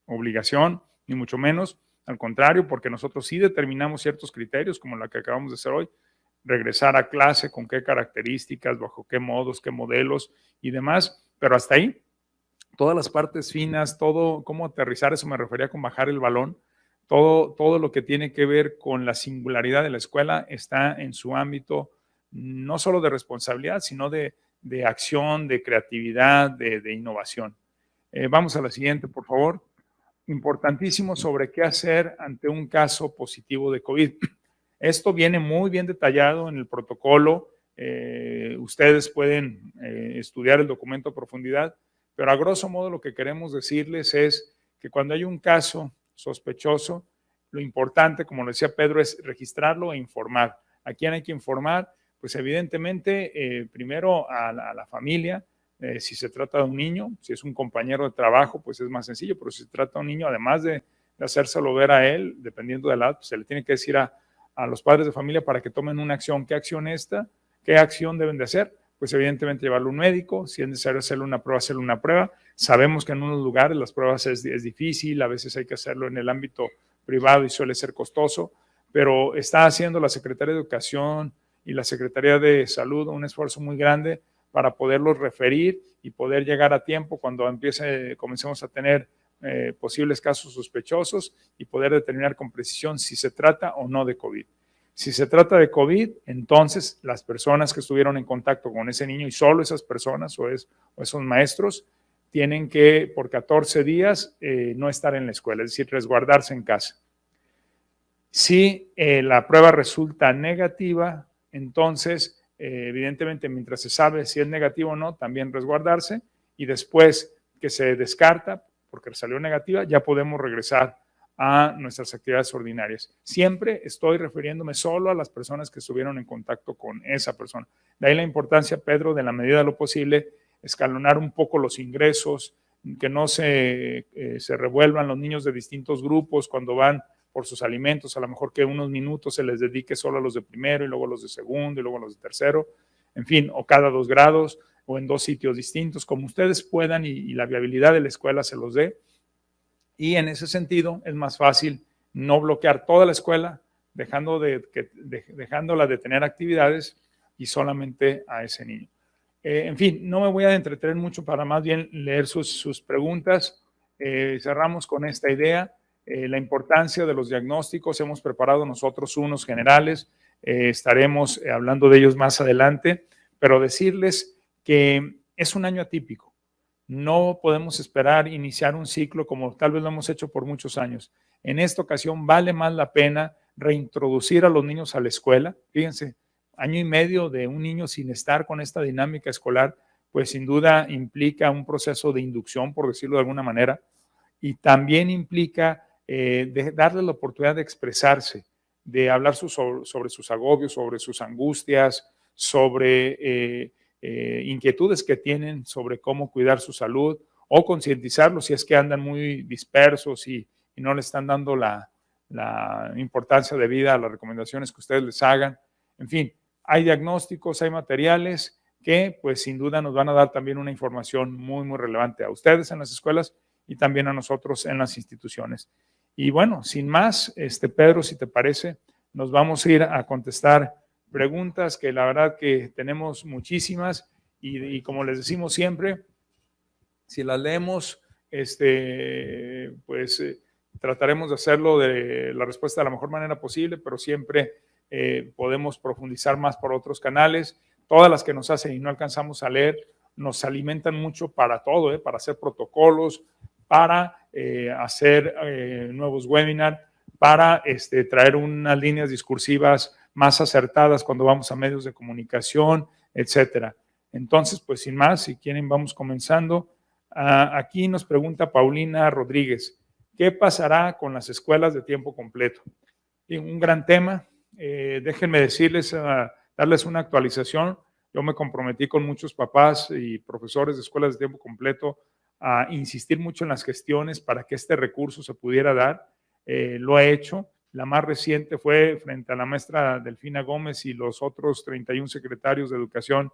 obligación, ni mucho menos, al contrario, porque nosotros sí determinamos ciertos criterios, como la que acabamos de hacer hoy: regresar a clase, con qué características, bajo qué modos, qué modelos y demás, pero hasta ahí, todas las partes finas, todo, cómo aterrizar, eso me refería con bajar el balón, todo lo que tiene que ver con la singularidad de la escuela está en su ámbito, no solo de responsabilidad, sino de acción, de creatividad, de innovación. Vamos a la siguiente, por favor. Importantísimo sobre qué hacer ante un caso positivo de COVID. Esto viene muy bien detallado en el protocolo. Ustedes pueden estudiar el documento a profundidad, pero a grosso modo lo que queremos decirles es que cuando hay un caso sospechoso, lo importante, como lo decía Pedro, es registrarlo e informar. ¿A quién hay que informar? Pues evidentemente, primero a la familia. Si se trata de un niño, si es un compañero de trabajo, pues es más sencillo, pero si se trata de un niño, además de hacérselo ver a él, dependiendo de la edad, pues se le tiene que decir a los padres de familia para que tomen una acción. ¿Qué acción ¿Qué acción deben de hacer? Pues evidentemente llevarlo a un médico, si es necesario hacerle una prueba. Sabemos que en unos lugares las pruebas es difícil, a veces hay que hacerlo en el ámbito privado y suele ser costoso, pero está haciendo la Secretaría de Educación y la Secretaría de Salud un esfuerzo muy grande para poderlos referir y poder llegar a tiempo cuando comencemos a tener posibles casos sospechosos y poder determinar con precisión si se trata o no de COVID. Si se trata de COVID, entonces las personas que estuvieron en contacto con ese niño, y solo esas personas o esos maestros, tienen que por 14 días no estar en la escuela, es decir, resguardarse en casa. Si la prueba resulta negativa, entonces evidentemente mientras se sabe si es negativo o no, también resguardarse, y después que se descarta porque salió negativa, ya podemos regresar a nuestras actividades ordinarias. Siempre estoy refiriéndome solo a las personas que estuvieron en contacto con esa persona. De ahí la importancia, Pedro, de la medida de lo posible, escalonar un poco los ingresos, que no se revuelvan los niños de distintos grupos cuando van por sus alimentos, a lo mejor que unos minutos se les dedique solo a los de primero y luego a los de segundo y luego a los de tercero, en fin, o cada 2 grados o en 2 sitios distintos, como ustedes puedan y la viabilidad de la escuela se los dé. Y en ese sentido es más fácil no bloquear toda la escuela, dejándola de tener actividades y solamente a ese niño. En fin, no me voy a entretener mucho para más bien leer sus preguntas. Cerramos con esta idea, la importancia de los diagnósticos. Hemos preparado nosotros unos generales, estaremos hablando de ellos más adelante, pero decirles que es un año atípico. No podemos esperar iniciar un ciclo como tal vez lo hemos hecho por muchos años. En esta ocasión vale más la pena reintroducir a los niños a la escuela. Fíjense, año y medio de un niño sin estar con esta dinámica escolar, pues sin duda implica un proceso de inducción, por decirlo de alguna manera, y también implica darle la oportunidad de expresarse, de hablar sobre sus agobios, sobre sus angustias, sobre inquietudes que tienen sobre cómo cuidar su salud o concientizarlos si es que andan muy dispersos y no le están dando la importancia debida a las recomendaciones que ustedes les hagan. En fin, hay diagnósticos, hay materiales que pues sin duda nos van a dar también una información muy, muy relevante a ustedes en las escuelas y también a nosotros en las instituciones. Y bueno, sin más, Pedro, si te parece, nos vamos a ir a contestar preguntas que la verdad que tenemos muchísimas y como les decimos siempre, si las leemos, trataremos de hacerlo de la respuesta de la mejor manera posible, pero siempre podemos profundizar más por otros canales. Todas las que nos hacen y no alcanzamos a leer nos alimentan mucho para todo, para hacer protocolos, para hacer nuevos webinars, para traer unas líneas discursivas más acertadas cuando vamos a medios de comunicación, etcétera. Entonces, pues sin más, si quieren, vamos comenzando. Aquí nos pregunta Paulina Rodríguez, ¿qué pasará con las escuelas de tiempo completo? Y un gran tema. Déjenme decirles, darles una actualización. Yo me comprometí con muchos papás y profesores de escuelas de tiempo completo a insistir mucho en las gestiones para que este recurso se pudiera dar. Lo he hecho. La más reciente fue frente a la maestra Delfina Gómez y los otros 31 secretarios de educación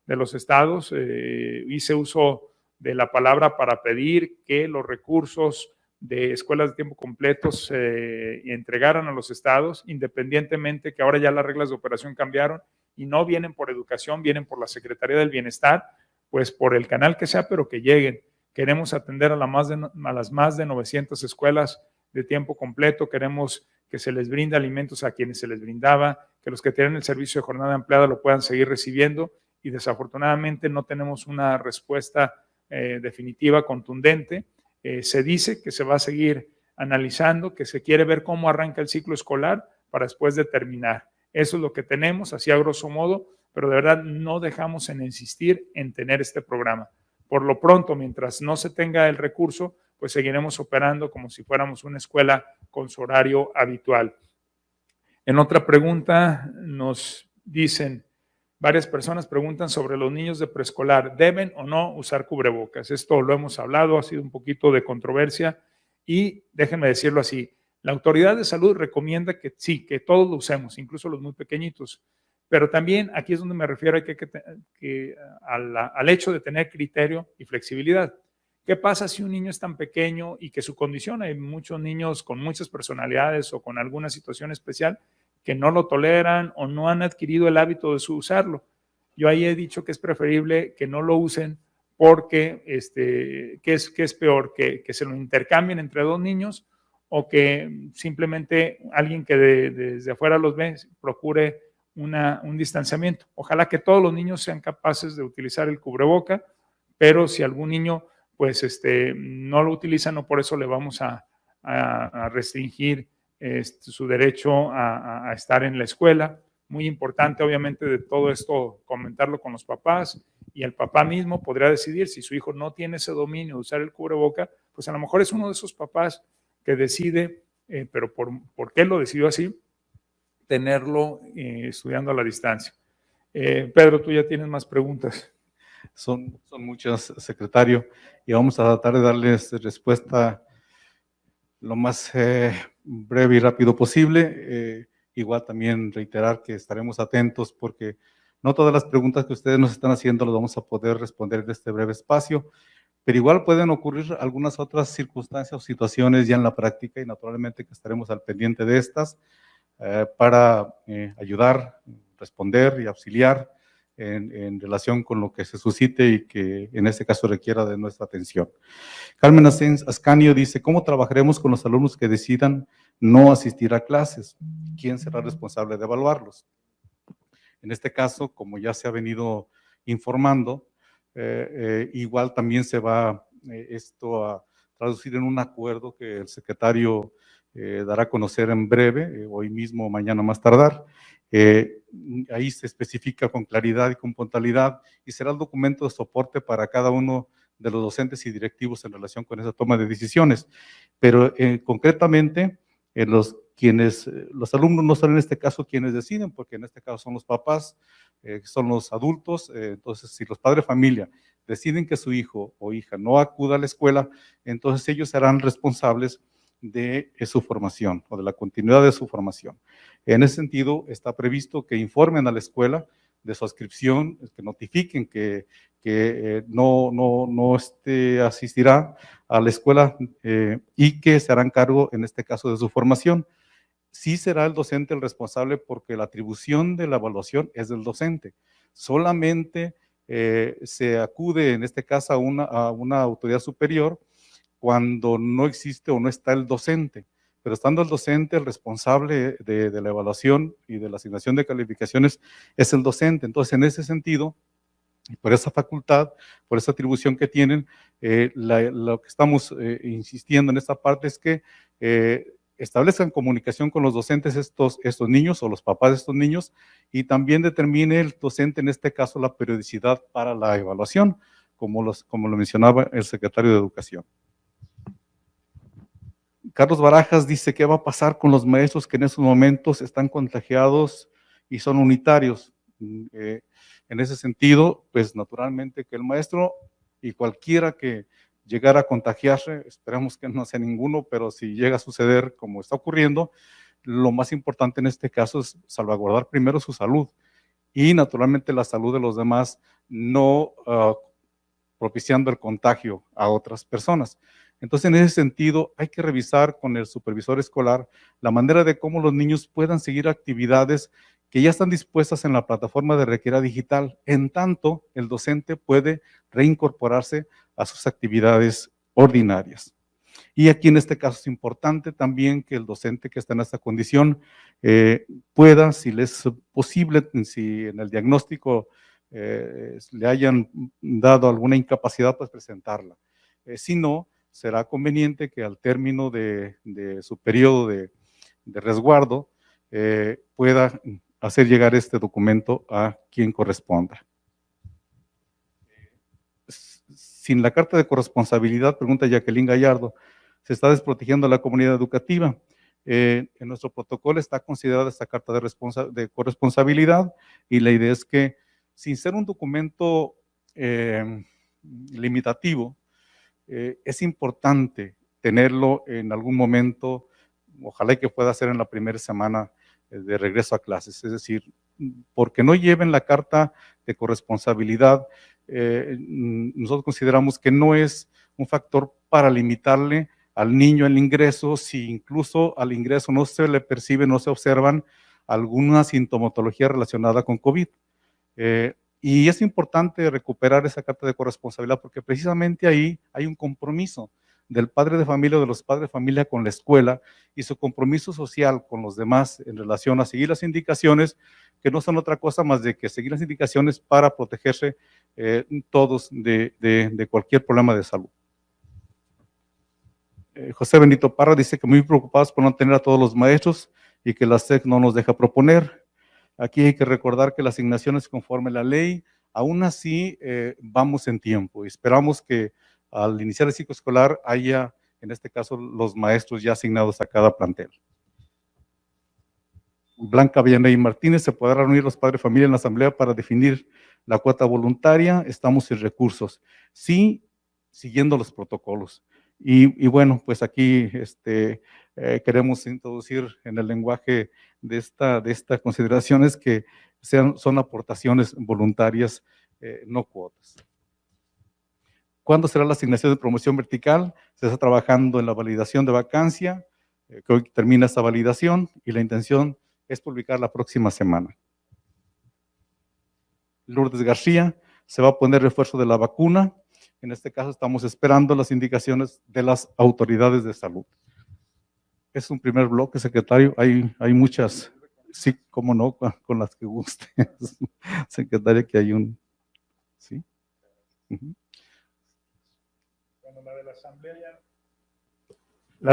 de los estados. Hice uso de la palabra para pedir que los recursos de escuelas de tiempo completo se entregaran a los estados, independientemente que ahora ya las reglas de operación cambiaron y no vienen por educación, vienen por la Secretaría del Bienestar, pues por el canal que sea, pero que lleguen. Queremos atender a las más de 900 escuelas de tiempo completo, queremos que se les brinde alimentos a quienes se les brindaba, que los que tienen el servicio de jornada empleada lo puedan seguir recibiendo y desafortunadamente no tenemos una respuesta definitiva, contundente. Se dice que se va a seguir analizando, que se quiere ver cómo arranca el ciclo escolar para después de terminar. Eso es lo que tenemos, así a grosso modo, pero de verdad no dejamos en insistir en tener este programa. Por lo pronto, mientras no se tenga el recurso, pues seguiremos operando como si fuéramos una escuela con su horario habitual. En otra pregunta nos dicen, varias personas preguntan sobre los niños de preescolar, ¿deben o no usar cubrebocas? Esto lo hemos hablado, ha sido un poquito de controversia y déjenme decirlo así, la autoridad de salud recomienda que sí, que todos lo usemos, incluso los muy pequeñitos, pero también aquí es donde me refiero al hecho de tener criterio y flexibilidad. ¿Qué pasa si un niño es tan pequeño y que su condición, hay muchos niños con muchas personalidades o con alguna situación especial que no lo toleran o no han adquirido el hábito de usarlo? Yo ahí he dicho que es preferible que no lo usen porque, ¿qué es peor? Que se lo intercambien entre dos niños o que simplemente alguien que desde afuera los ve procure un distanciamiento. Ojalá que todos los niños sean capaces de utilizar el cubreboca, pero si algún niño pues no lo utiliza, no por eso le vamos a restringir su derecho a estar en la escuela. Muy importante, obviamente, de todo esto, comentarlo con los papás y el papá mismo podrá decidir si su hijo no tiene ese dominio de usar el cubreboca, pues a lo mejor es uno de esos papás que decide, pero ¿por qué lo decidió así? Tenerlo estudiando a la distancia. Pedro, tú ya tienes más preguntas. Son muchas, secretario, y vamos a tratar de darles respuesta lo más breve y rápido posible. Igual también reiterar que estaremos atentos porque no todas las preguntas que ustedes nos están haciendo las vamos a poder responder en este breve espacio, pero igual pueden ocurrir algunas otras circunstancias o situaciones ya en la práctica y naturalmente que estaremos al pendiente de estas para ayudar, responder y auxiliar en relación con lo que se suscite y que en este caso requiera de nuestra atención. Carmen Ascanio dice, ¿cómo trabajaremos con los alumnos que decidan no asistir a clases? ¿Quién será responsable de evaluarlos? En este caso, como ya se ha venido informando, igual también se va esto a traducir en un acuerdo que el secretario dará a conocer en breve, hoy mismo o mañana más tardar. Ahí se especifica con claridad y con puntualidad y será el documento de soporte para cada uno de los docentes y directivos en relación con esa toma de decisiones. Pero concretamente, los alumnos no son en este caso quienes deciden, porque en este caso son los papás, son los adultos. Entonces, si los padres de familia deciden que su hijo o hija no acuda a la escuela, entonces ellos serán responsables de su formación o de la continuidad de su formación. En ese sentido, está previsto que informen a la escuela de su adscripción, que notifiquen que no asistirá a la escuela y que se harán cargo, en este caso, de su formación. Sí será el docente el responsable porque la atribución de la evaluación es del docente. Solamente se acude, en este caso, a una autoridad superior cuando no existe o no está el docente. Pero estando el docente, el responsable de la evaluación y de la asignación de calificaciones es el docente. Entonces, en ese sentido, y por esa facultad, por esa atribución que tienen, lo que estamos insistiendo en esta parte es que establezcan comunicación con los docentes estos niños o los papás de estos niños y también determine el docente, en este caso, la periodicidad para la evaluación, como lo mencionaba el secretario de Educación. Carlos Barajas dice, ¿qué va a pasar con los maestros que en esos momentos están contagiados y son unitarios? En ese sentido, pues naturalmente que el maestro y cualquiera que llegara a contagiarse, esperamos que no sea ninguno, pero si llega a suceder como está ocurriendo, lo más importante en este caso es salvaguardar primero su salud y naturalmente la salud de los demás, no propiciando el contagio a otras personas. Entonces, en ese sentido, hay que revisar con el supervisor escolar la manera de cómo los niños puedan seguir actividades que ya están dispuestas en la plataforma de Requera Digital. En tanto, el docente puede reincorporarse a sus actividades ordinarias. Y aquí en este caso es importante también que el docente que está en esta condición pueda, si le es posible, si en el diagnóstico le hayan dado alguna incapacidad, pues presentarla. Si no, será conveniente que al término de su periodo de resguardo pueda hacer llegar este documento a quien corresponda. Sin la carta de corresponsabilidad, pregunta Jacqueline Gallardo, se está desprotegiendo a la comunidad educativa. En nuestro protocolo está considerada esta carta de corresponsabilidad y la idea es que, sin ser un documento limitativo, es importante tenerlo en algún momento, ojalá que pueda ser en la primera semana de regreso a clases, es decir, porque no lleven la carta de corresponsabilidad, nosotros consideramos que no es un factor para limitarle al niño el ingreso, si incluso al ingreso no se le percibe, no se observan alguna sintomatología relacionada con COVID. Y es importante recuperar esa carta de corresponsabilidad porque precisamente ahí hay un compromiso del padre de familia o de los padres de familia con la escuela y su compromiso social con los demás en relación a seguir las indicaciones, que no son otra cosa más de que seguir las indicaciones para protegerse todos de cualquier problema de salud. José Benito Parra dice que muy preocupados por no tener a todos los maestros y que la SEC no nos deja proponer. Aquí hay que recordar que la asignación es conforme a la ley, aún así vamos en tiempo y esperamos que al iniciar el ciclo escolar haya, en este caso, los maestros ya asignados a cada plantel. Blanca Villaney Martínez, ¿se podrá reunir los padres de familia en la asamblea para definir la cuota voluntaria? Estamos sin recursos. Sí, siguiendo los protocolos. Y bueno, pues aquí queremos introducir en el lenguaje de esta consideraciones que son aportaciones voluntarias, no cuotas. ¿Cuándo será la asignación de promoción vertical? Se está trabajando en la validación de vacancia, que hoy termina esta validación y la intención es publicar la próxima semana. Lourdes García, se va a poner refuerzo de la vacuna. En este caso estamos esperando las indicaciones de las autoridades de salud. Es un primer bloque, secretario. Hay muchas, sí, cómo no, con las que guste. Secretario, que hay un, sí. Bueno, la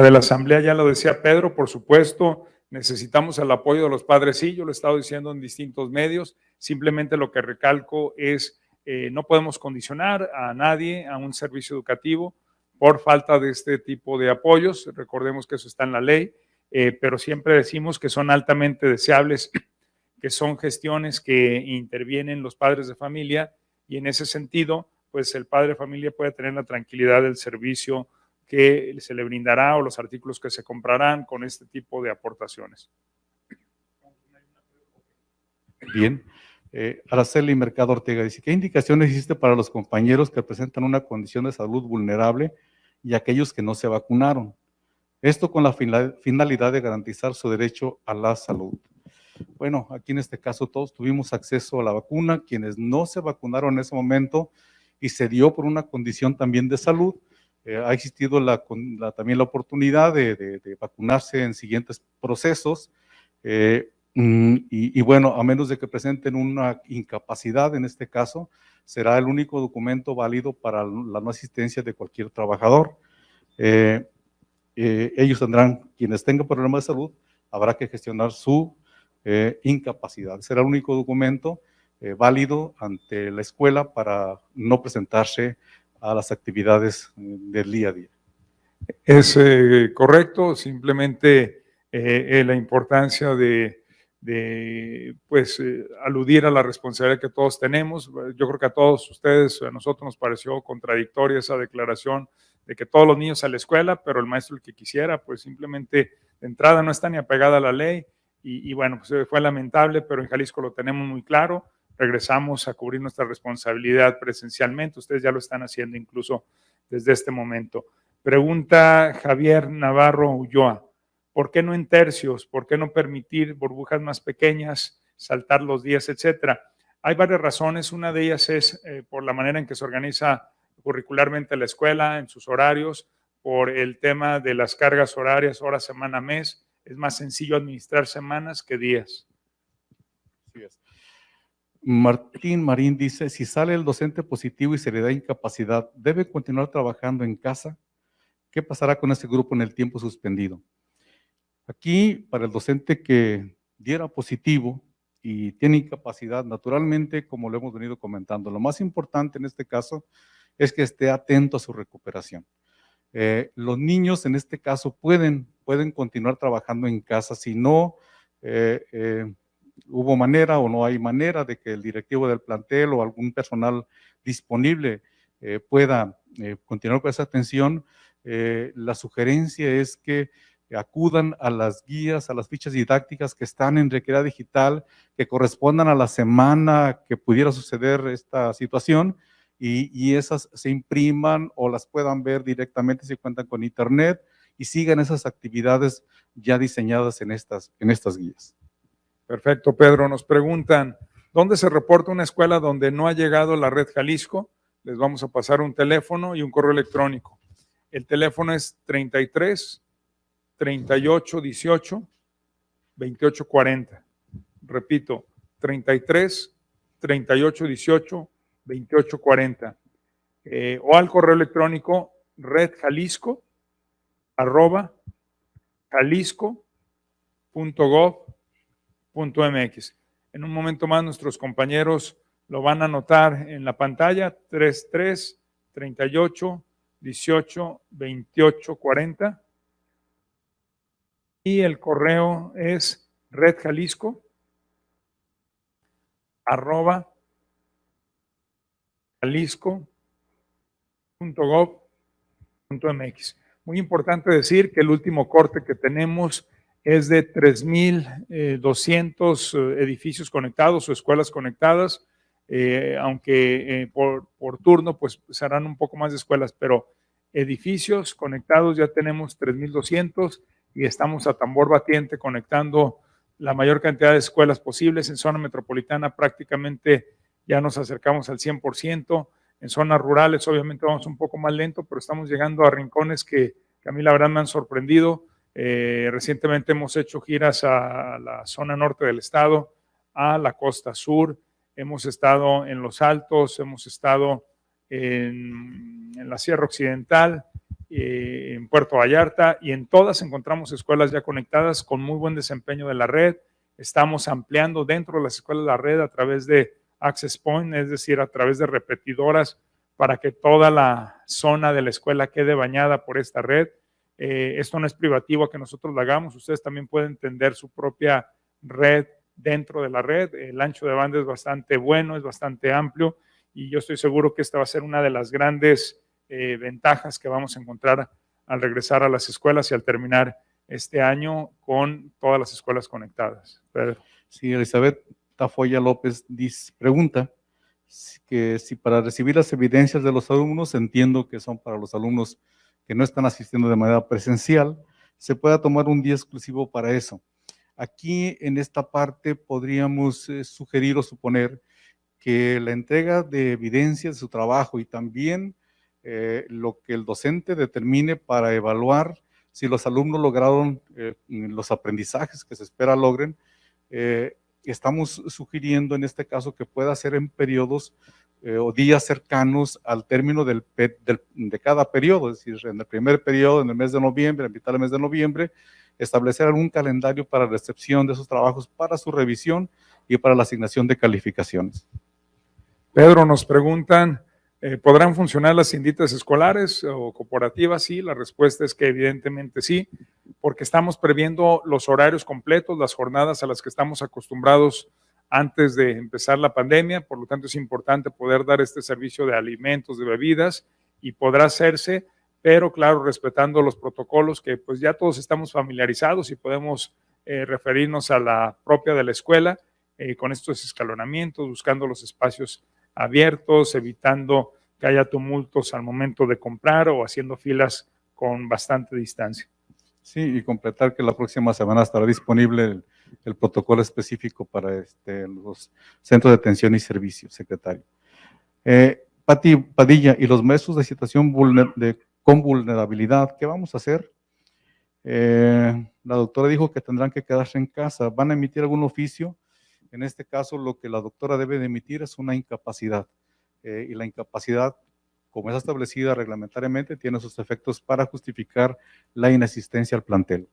de la asamblea ya lo decía Pedro, por supuesto, necesitamos el apoyo de los padres, sí, yo lo he estado diciendo en distintos medios, simplemente lo que recalco es, no podemos condicionar a nadie a un servicio educativo por falta de este tipo de apoyos, recordemos que eso está en la ley, pero siempre decimos que son altamente deseables, que son gestiones que intervienen los padres de familia y en ese sentido, pues el padre de familia puede tener la tranquilidad del servicio que se le brindará o los artículos que se comprarán con este tipo de aportaciones. Bien. Araceli Mercado Ortega dice, ¿qué indicaciones existe para los compañeros que presentan una condición de salud vulnerable y aquellos que no se vacunaron? Esto con la finalidad de garantizar su derecho a la salud. Bueno, aquí en este caso todos tuvimos acceso a la vacuna, quienes no se vacunaron en ese momento y se dio por una condición también de salud, ha existido también la oportunidad de vacunarse en siguientes procesos, y bueno, a menos de que presenten una incapacidad en este caso, será el único documento válido para la no asistencia de cualquier trabajador. Ellos tendrán, quienes tengan problemas de salud, habrá que gestionar su incapacidad. Será el único documento válido ante la escuela para no presentarse a las actividades del día a día. Es correcto, simplemente la importancia de aludir a la responsabilidad que todos tenemos. Yo creo que a todos ustedes, a nosotros nos pareció contradictoria esa declaración de que todos los niños a la escuela, pero el maestro el que quisiera, pues simplemente de entrada no está ni apegada a la ley y bueno, pues fue lamentable, pero en Jalisco lo tenemos muy claro. Regresamos a cubrir nuestra responsabilidad presencialmente. Ustedes ya lo están haciendo incluso desde este momento. Pregunta Javier Navarro Ulloa, ¿por qué no en tercios? ¿Por qué no permitir burbujas más pequeñas, saltar los días, etcétera? Hay varias razones. Una de ellas es por la manera en que se organiza curricularmente la escuela, en sus horarios, por el tema de las cargas horarias, hora, semana, mes. Es más sencillo administrar semanas que días. Así es. Martín Marín dice, si sale el docente positivo y se le da incapacidad, ¿debe continuar trabajando en casa? ¿Qué pasará con ese grupo en el tiempo suspendido? Aquí, para el docente que diera positivo y tiene incapacidad, naturalmente, como lo hemos venido comentando, lo más importante en este caso es que esté atento a su recuperación. Los niños en este caso pueden continuar trabajando en casa si no hubo manera o no hay manera de que el directivo del plantel o algún personal disponible pueda continuar con esa atención. La sugerencia es que acudan a las guías, a las fichas didácticas que están en Recrea Digital, que correspondan a la semana que pudiera suceder esta situación y esas se impriman o las puedan ver directamente si cuentan con internet y sigan esas actividades ya diseñadas en estas guías. Perfecto, Pedro. Nos preguntan, ¿dónde se reporta una escuela donde no ha llegado la red Jalisco? Les vamos a pasar un teléfono y un correo electrónico. El teléfono es 33 38 18 28 40. Repito, 33 38 18 28 40. O al correo electrónico redjalisco@jalisco.gov.mx. En un momento más nuestros compañeros lo van a anotar en la pantalla, 33 38 18 28 40. Y el correo es redjalisco@jalisco.gov.mx. Muy importante decir que el último corte que tenemos es de 3,200 edificios conectados o escuelas conectadas, aunque por turno pues serán un poco más de escuelas, pero edificios conectados ya tenemos 3,200 y estamos a tambor batiente conectando la mayor cantidad de escuelas posibles. En zona metropolitana prácticamente ya nos acercamos al 100%. En zonas rurales obviamente vamos un poco más lento, pero estamos llegando a rincones que a mí la verdad me han sorprendido. Recientemente hemos hecho giras a la zona norte del estado, a la costa sur, hemos estado en Los Altos, hemos estado en la Sierra Occidental, en Puerto Vallarta, y en todas encontramos escuelas ya conectadas con muy buen desempeño de la red. Estamos ampliando dentro de las escuelas la red a través de access point, es decir, a través de repetidoras, para que toda la zona de la escuela quede bañada por esta red. Esto no es privativo a que nosotros lo hagamos, ustedes también pueden tender su propia red dentro de la red. El ancho de banda es bastante bueno, es bastante amplio, y yo estoy seguro que esta va a ser una de las grandes ventajas que vamos a encontrar al regresar a las escuelas y al terminar este año con todas las escuelas conectadas. Pedro. Sí, Elizabeth Tafoya López pregunta que si para recibir las evidencias de los alumnos, entiendo que son para los alumnos que no están asistiendo de manera presencial, se pueda tomar un día exclusivo para eso. Aquí en esta parte podríamos sugerir o suponer que la entrega de evidencias de su trabajo y también lo que el docente determine para evaluar si los alumnos lograron los aprendizajes que se espera logren, estamos sugiriendo en este caso que pueda ser en periodos o días cercanos al término de cada periodo, es decir, en el primer periodo, en el mes de noviembre, en mitad del mes de noviembre, establecer algún calendario para recepción de esos trabajos, para su revisión y para la asignación de calificaciones. Pedro, nos preguntan, ¿podrán funcionar las cinditas escolares o corporativas? Sí, la respuesta es que evidentemente sí, porque estamos previendo los horarios completos, las jornadas a las que estamos acostumbrados antes de empezar la pandemia. Por lo tanto es importante poder dar este servicio de alimentos, de bebidas, y podrá hacerse, pero claro, respetando los protocolos que pues ya todos estamos familiarizados y podemos referirnos a la propia de la escuela con estos escalonamientos, buscando los espacios abiertos, evitando que haya tumultos al momento de comprar o haciendo filas con bastante distancia. Sí, y completar que la próxima semana estará disponible el protocolo específico para los centros de atención y servicio, secretario. Pati Padilla, y los maestros de situación con vulnerabilidad, ¿qué vamos a hacer? La doctora dijo que tendrán que quedarse en casa. ¿Van a emitir algún oficio? En este caso, lo que la doctora debe de emitir es una incapacidad. Y la incapacidad, como es establecida reglamentariamente, tiene sus efectos para justificar la inasistencia al plantel.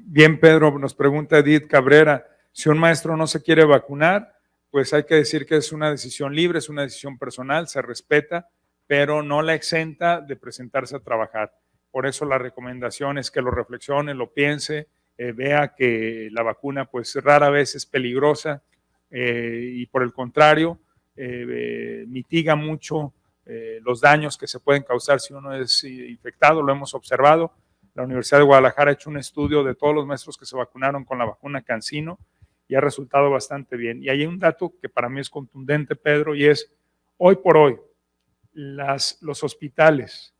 Bien, Pedro, nos pregunta Edith Cabrera, si un maestro no se quiere vacunar, pues hay que decir que es una decisión libre, es una decisión personal, se respeta, pero no la exenta de presentarse a trabajar. Por eso la recomendación es que lo reflexione, lo piense, vea que la vacuna pues rara vez es peligrosa y por el contrario mitiga mucho los daños que se pueden causar si uno es infectado, lo hemos observado. La Universidad de Guadalajara ha hecho un estudio de todos los maestros que se vacunaron con la vacuna CanSino y ha resultado bastante bien. Y hay un dato que para mí es contundente, Pedro, y es hoy por hoy los hospitales,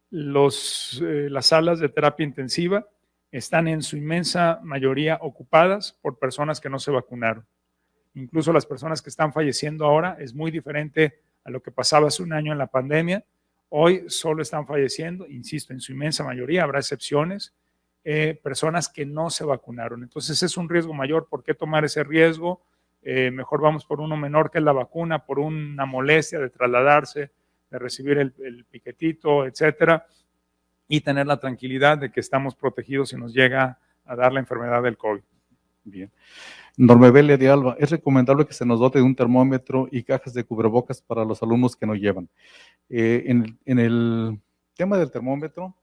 las salas de terapia intensiva están en su inmensa mayoría ocupadas por personas que no se vacunaron. Incluso las personas que están falleciendo ahora es muy diferente a lo que pasaba hace un año en la pandemia. Hoy solo están falleciendo, insisto, en su inmensa mayoría, habrá excepciones, personas que no se vacunaron. Entonces es un riesgo mayor. ¿Por qué tomar ese riesgo? Mejor vamos por uno menor que es la vacuna, por una molestia de trasladarse, de recibir el piquetito, etcétera, y tener la tranquilidad de que estamos protegidos si nos llega a dar la enfermedad del COVID. Bien. Normebelia de Alba, es recomendable que se nos dote de un termómetro y cajas de cubrebocas para los alumnos que no llevan. En el tema del termómetro,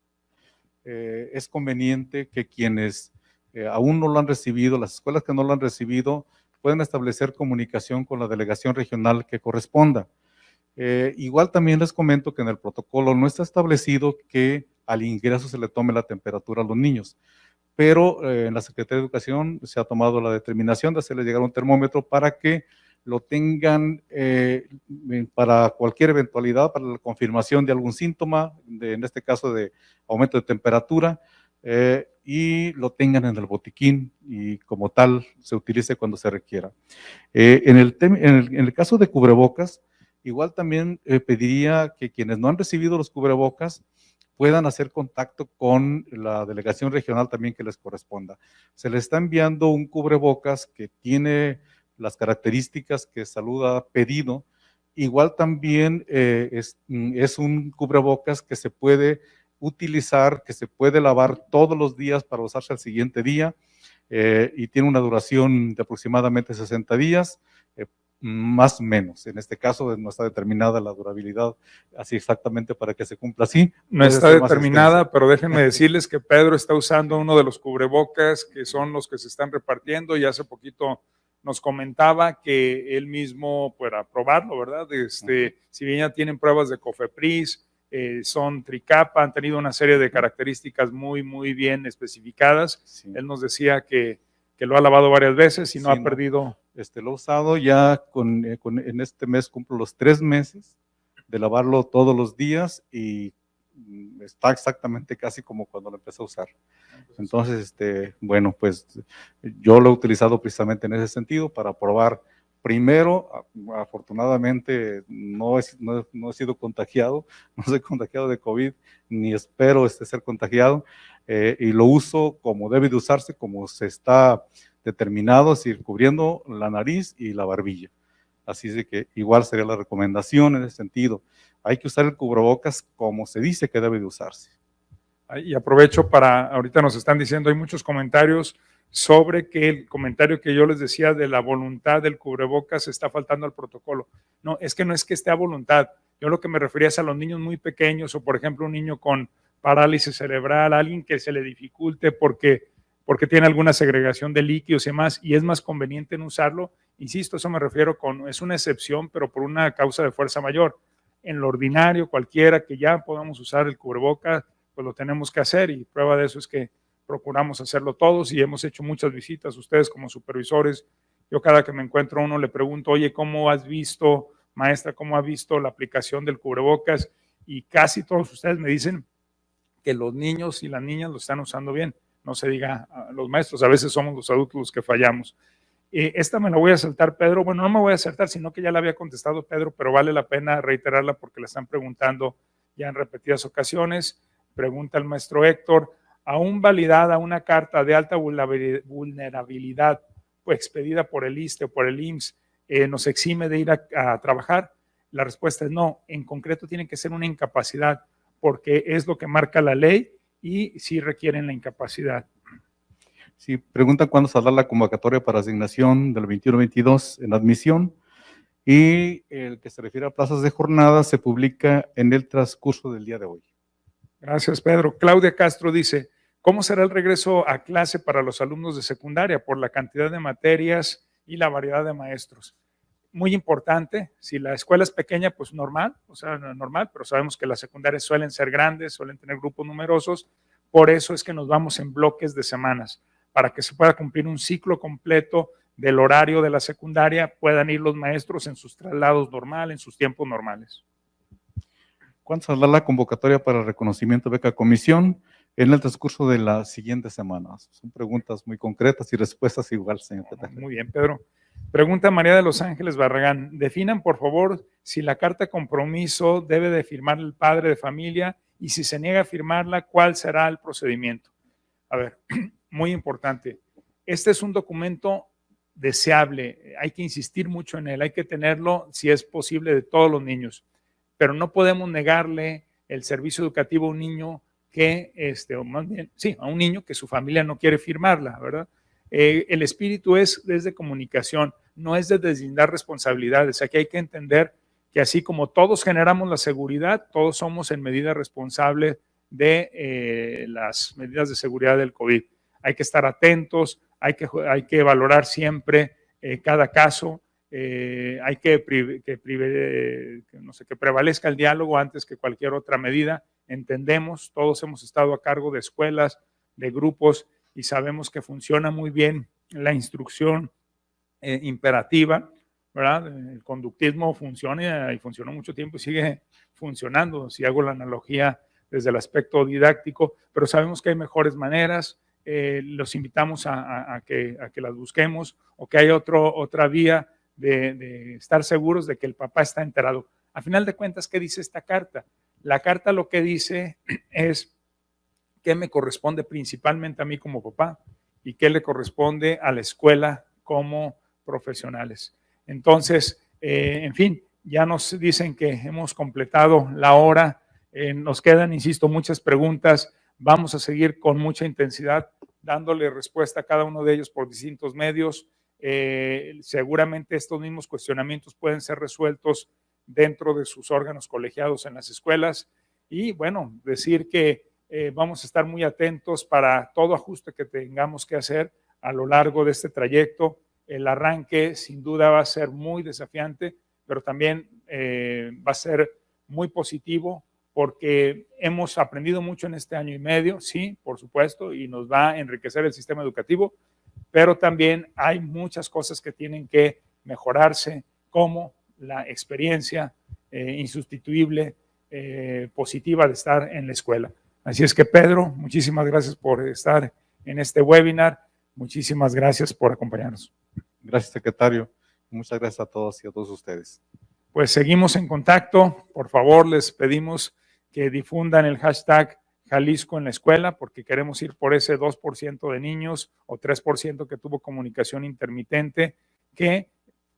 es conveniente que quienes aún no lo han recibido, las escuelas que no lo han recibido, pueden establecer comunicación con la delegación regional que corresponda. Igual también les comento que en el protocolo no está establecido que al ingreso se le tome la temperatura a los niños, pero en la Secretaría de Educación se ha tomado la determinación de hacerles llegar un termómetro para que lo tengan para cualquier eventualidad, para la confirmación de algún síntoma, en este caso de aumento de temperatura, y lo tengan en el botiquín y como tal se utilice cuando se requiera. En el caso de cubrebocas, igual también pediría que quienes no han recibido los cubrebocas puedan hacer contacto con la delegación regional también que les corresponda. Se les está enviando un cubrebocas que tiene las características que Salud ha pedido. Igual también es un cubrebocas que se puede utilizar, que se puede lavar todos los días para usarse al siguiente día y tiene una duración de aproximadamente 60 días. Más o menos. En este caso no está determinada la durabilidad así exactamente para que se cumpla así. No está determinada, pero déjenme decirles que Pedro está usando uno de los cubrebocas que son los que se están repartiendo y hace poquito nos comentaba que él mismo para probarlo, ¿verdad? Si bien ya tienen pruebas de Cofepris, son tricapa, han tenido una serie de características muy, muy bien especificadas. Sí. Él nos decía que lo ha lavado varias veces y no ha perdido. Lo he usado ya en este mes, cumplo los 3 meses de lavarlo todos los días y está exactamente casi como cuando lo empecé a usar. Entonces, bueno, pues yo lo he utilizado precisamente en ese sentido para probar. Primero, afortunadamente no he sido contagiado, no soy contagiado de COVID, ni espero ser contagiado, y lo uso como debe de usarse, como se está determinado, es decir, cubriendo la nariz y la barbilla. Así es que igual sería la recomendación en ese sentido. Hay que usar el cubrebocas como se dice que debe de usarse. Y aprovecho para, ahorita nos están diciendo, hay muchos comentarios sobre que el comentario que yo les decía de la voluntad del cubrebocas está faltando al protocolo. No, es que no es que esté a voluntad. Yo lo que me refería es a los niños muy pequeños o, por ejemplo, un niño con parálisis cerebral, alguien que se le dificulte porque tiene alguna segregación de líquidos y demás, y es más conveniente en usarlo. Insisto, eso me refiero es una excepción, pero por una causa de fuerza mayor. En lo ordinario, cualquiera que ya podamos usar el cubrebocas, pues lo tenemos que hacer, y prueba de eso es que procuramos hacerlo todos y hemos hecho muchas visitas, ustedes como supervisores. Yo cada que me encuentro uno le pregunto, oye, ¿cómo has visto, maestra, cómo ha visto la aplicación del cubrebocas? Y casi todos ustedes me dicen que los niños y las niñas lo están usando bien. No se diga a los maestros, a veces somos los adultos los que fallamos. Esta me la voy a saltar, Pedro. Bueno, no me voy a saltar, sino que ya la había contestado Pedro, pero vale la pena reiterarla porque la están preguntando ya en repetidas ocasiones. Pregunta el maestro Héctor, aún validada una carta de alta vulnerabilidad pues, expedida por el ISSSTE o por el IMSS, ¿nos exime de ir a trabajar? La respuesta es no. En concreto tiene que ser una incapacidad, porque es lo que marca la ley y sí requieren la incapacidad. Sí, preguntan cuándo saldrá la convocatoria para asignación del 21-22 en admisión, y el que se refiere a plazas de jornada se publica en el transcurso del día de hoy. Gracias, Pedro. Claudia Castro dice, ¿cómo será el regreso a clase para los alumnos de secundaria por la cantidad de materias y la variedad de maestros? Muy importante, si la escuela es pequeña, pues normal, pero sabemos que las secundarias suelen ser grandes, suelen tener grupos numerosos, por eso es que nos vamos en bloques de semanas, para que se pueda cumplir un ciclo completo del horario de la secundaria, puedan ir los maestros en sus traslados normales, en sus tiempos normales. ¿Cuándo saldrá la convocatoria para el reconocimiento de beca comisión? En el transcurso de las siguientes semanas. Son preguntas muy concretas y respuestas igual, señor Petagel. Muy bien, Pedro. Pregunta María de Los Ángeles Barragán. Definan, por favor, si la carta de compromiso debe de firmar el padre de familia y si se niega a firmarla, ¿cuál será el procedimiento? A ver, muy importante. Este es un documento deseable. Hay que insistir mucho en él. Hay que tenerlo, si es posible, de todos los niños. Pero no podemos negarle el servicio educativo a un niño que, o más bien, sí, a un niño que su familia no quiere firmarla, ¿verdad? El espíritu es de comunicación, no es de deslindar responsabilidades. Aquí hay que entender que así como todos generamos la seguridad, todos somos en medida responsable de las medidas de seguridad del COVID. Hay que estar atentos, hay que valorar siempre cada caso, hay que prevalezca el diálogo antes que cualquier otra medida. Entendemos, todos hemos estado a cargo de escuelas, de grupos, y sabemos que funciona muy bien la instrucción imperativa, ¿verdad? El conductismo funciona y funcionó mucho tiempo y sigue funcionando, si hago la analogía desde el aspecto didáctico, pero sabemos que hay mejores maneras. Los invitamos a que las busquemos, o que hay otra vía de estar seguros de que el papá está enterado. A final de cuentas, ¿qué dice esta carta? La carta lo que dice es qué me corresponde principalmente a mí como papá y qué le corresponde a la escuela como profesionales. Entonces, en fin, ya nos dicen que hemos completado la hora. Nos quedan, insisto, muchas preguntas. Vamos a seguir con mucha intensidad dándole respuesta a cada uno de ellos por distintos medios. Seguramente estos mismos cuestionamientos pueden ser resueltos dentro de sus órganos colegiados en las escuelas. Y bueno, decir que vamos a estar muy atentos para todo ajuste que tengamos que hacer a lo largo de este trayecto. El arranque sin duda va a ser muy desafiante, pero también va a ser muy positivo, porque hemos aprendido mucho en este año y medio, sí, por supuesto, y nos va a enriquecer el sistema educativo, pero también hay muchas cosas que tienen que mejorarse, como la experiencia insustituible, positiva de estar en la escuela. Así es que, Pedro, muchísimas gracias por estar en este webinar. Muchísimas gracias por acompañarnos. Gracias, secretario. Muchas gracias a todos y a todos ustedes. Pues seguimos en contacto. Por favor, les pedimos que difundan el hashtag Jalisco en la escuela, porque queremos ir por ese 2% de niños o 3% que tuvo comunicación intermitente, que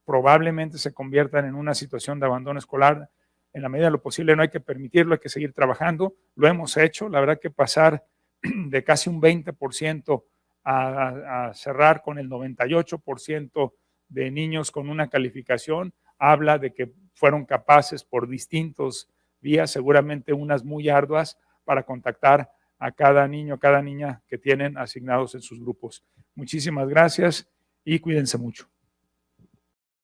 probablemente se conviertan en una situación de abandono escolar. En la medida de lo posible no hay que permitirlo, hay que seguir trabajando. Lo hemos hecho. La verdad que pasar de casi un 20% a cerrar con el 98% de niños con una calificación habla de que fueron capaces por distintos vías, seguramente unas muy arduas, para contactar a cada niño, a cada niña que tienen asignados en sus grupos. Muchísimas gracias y cuídense mucho.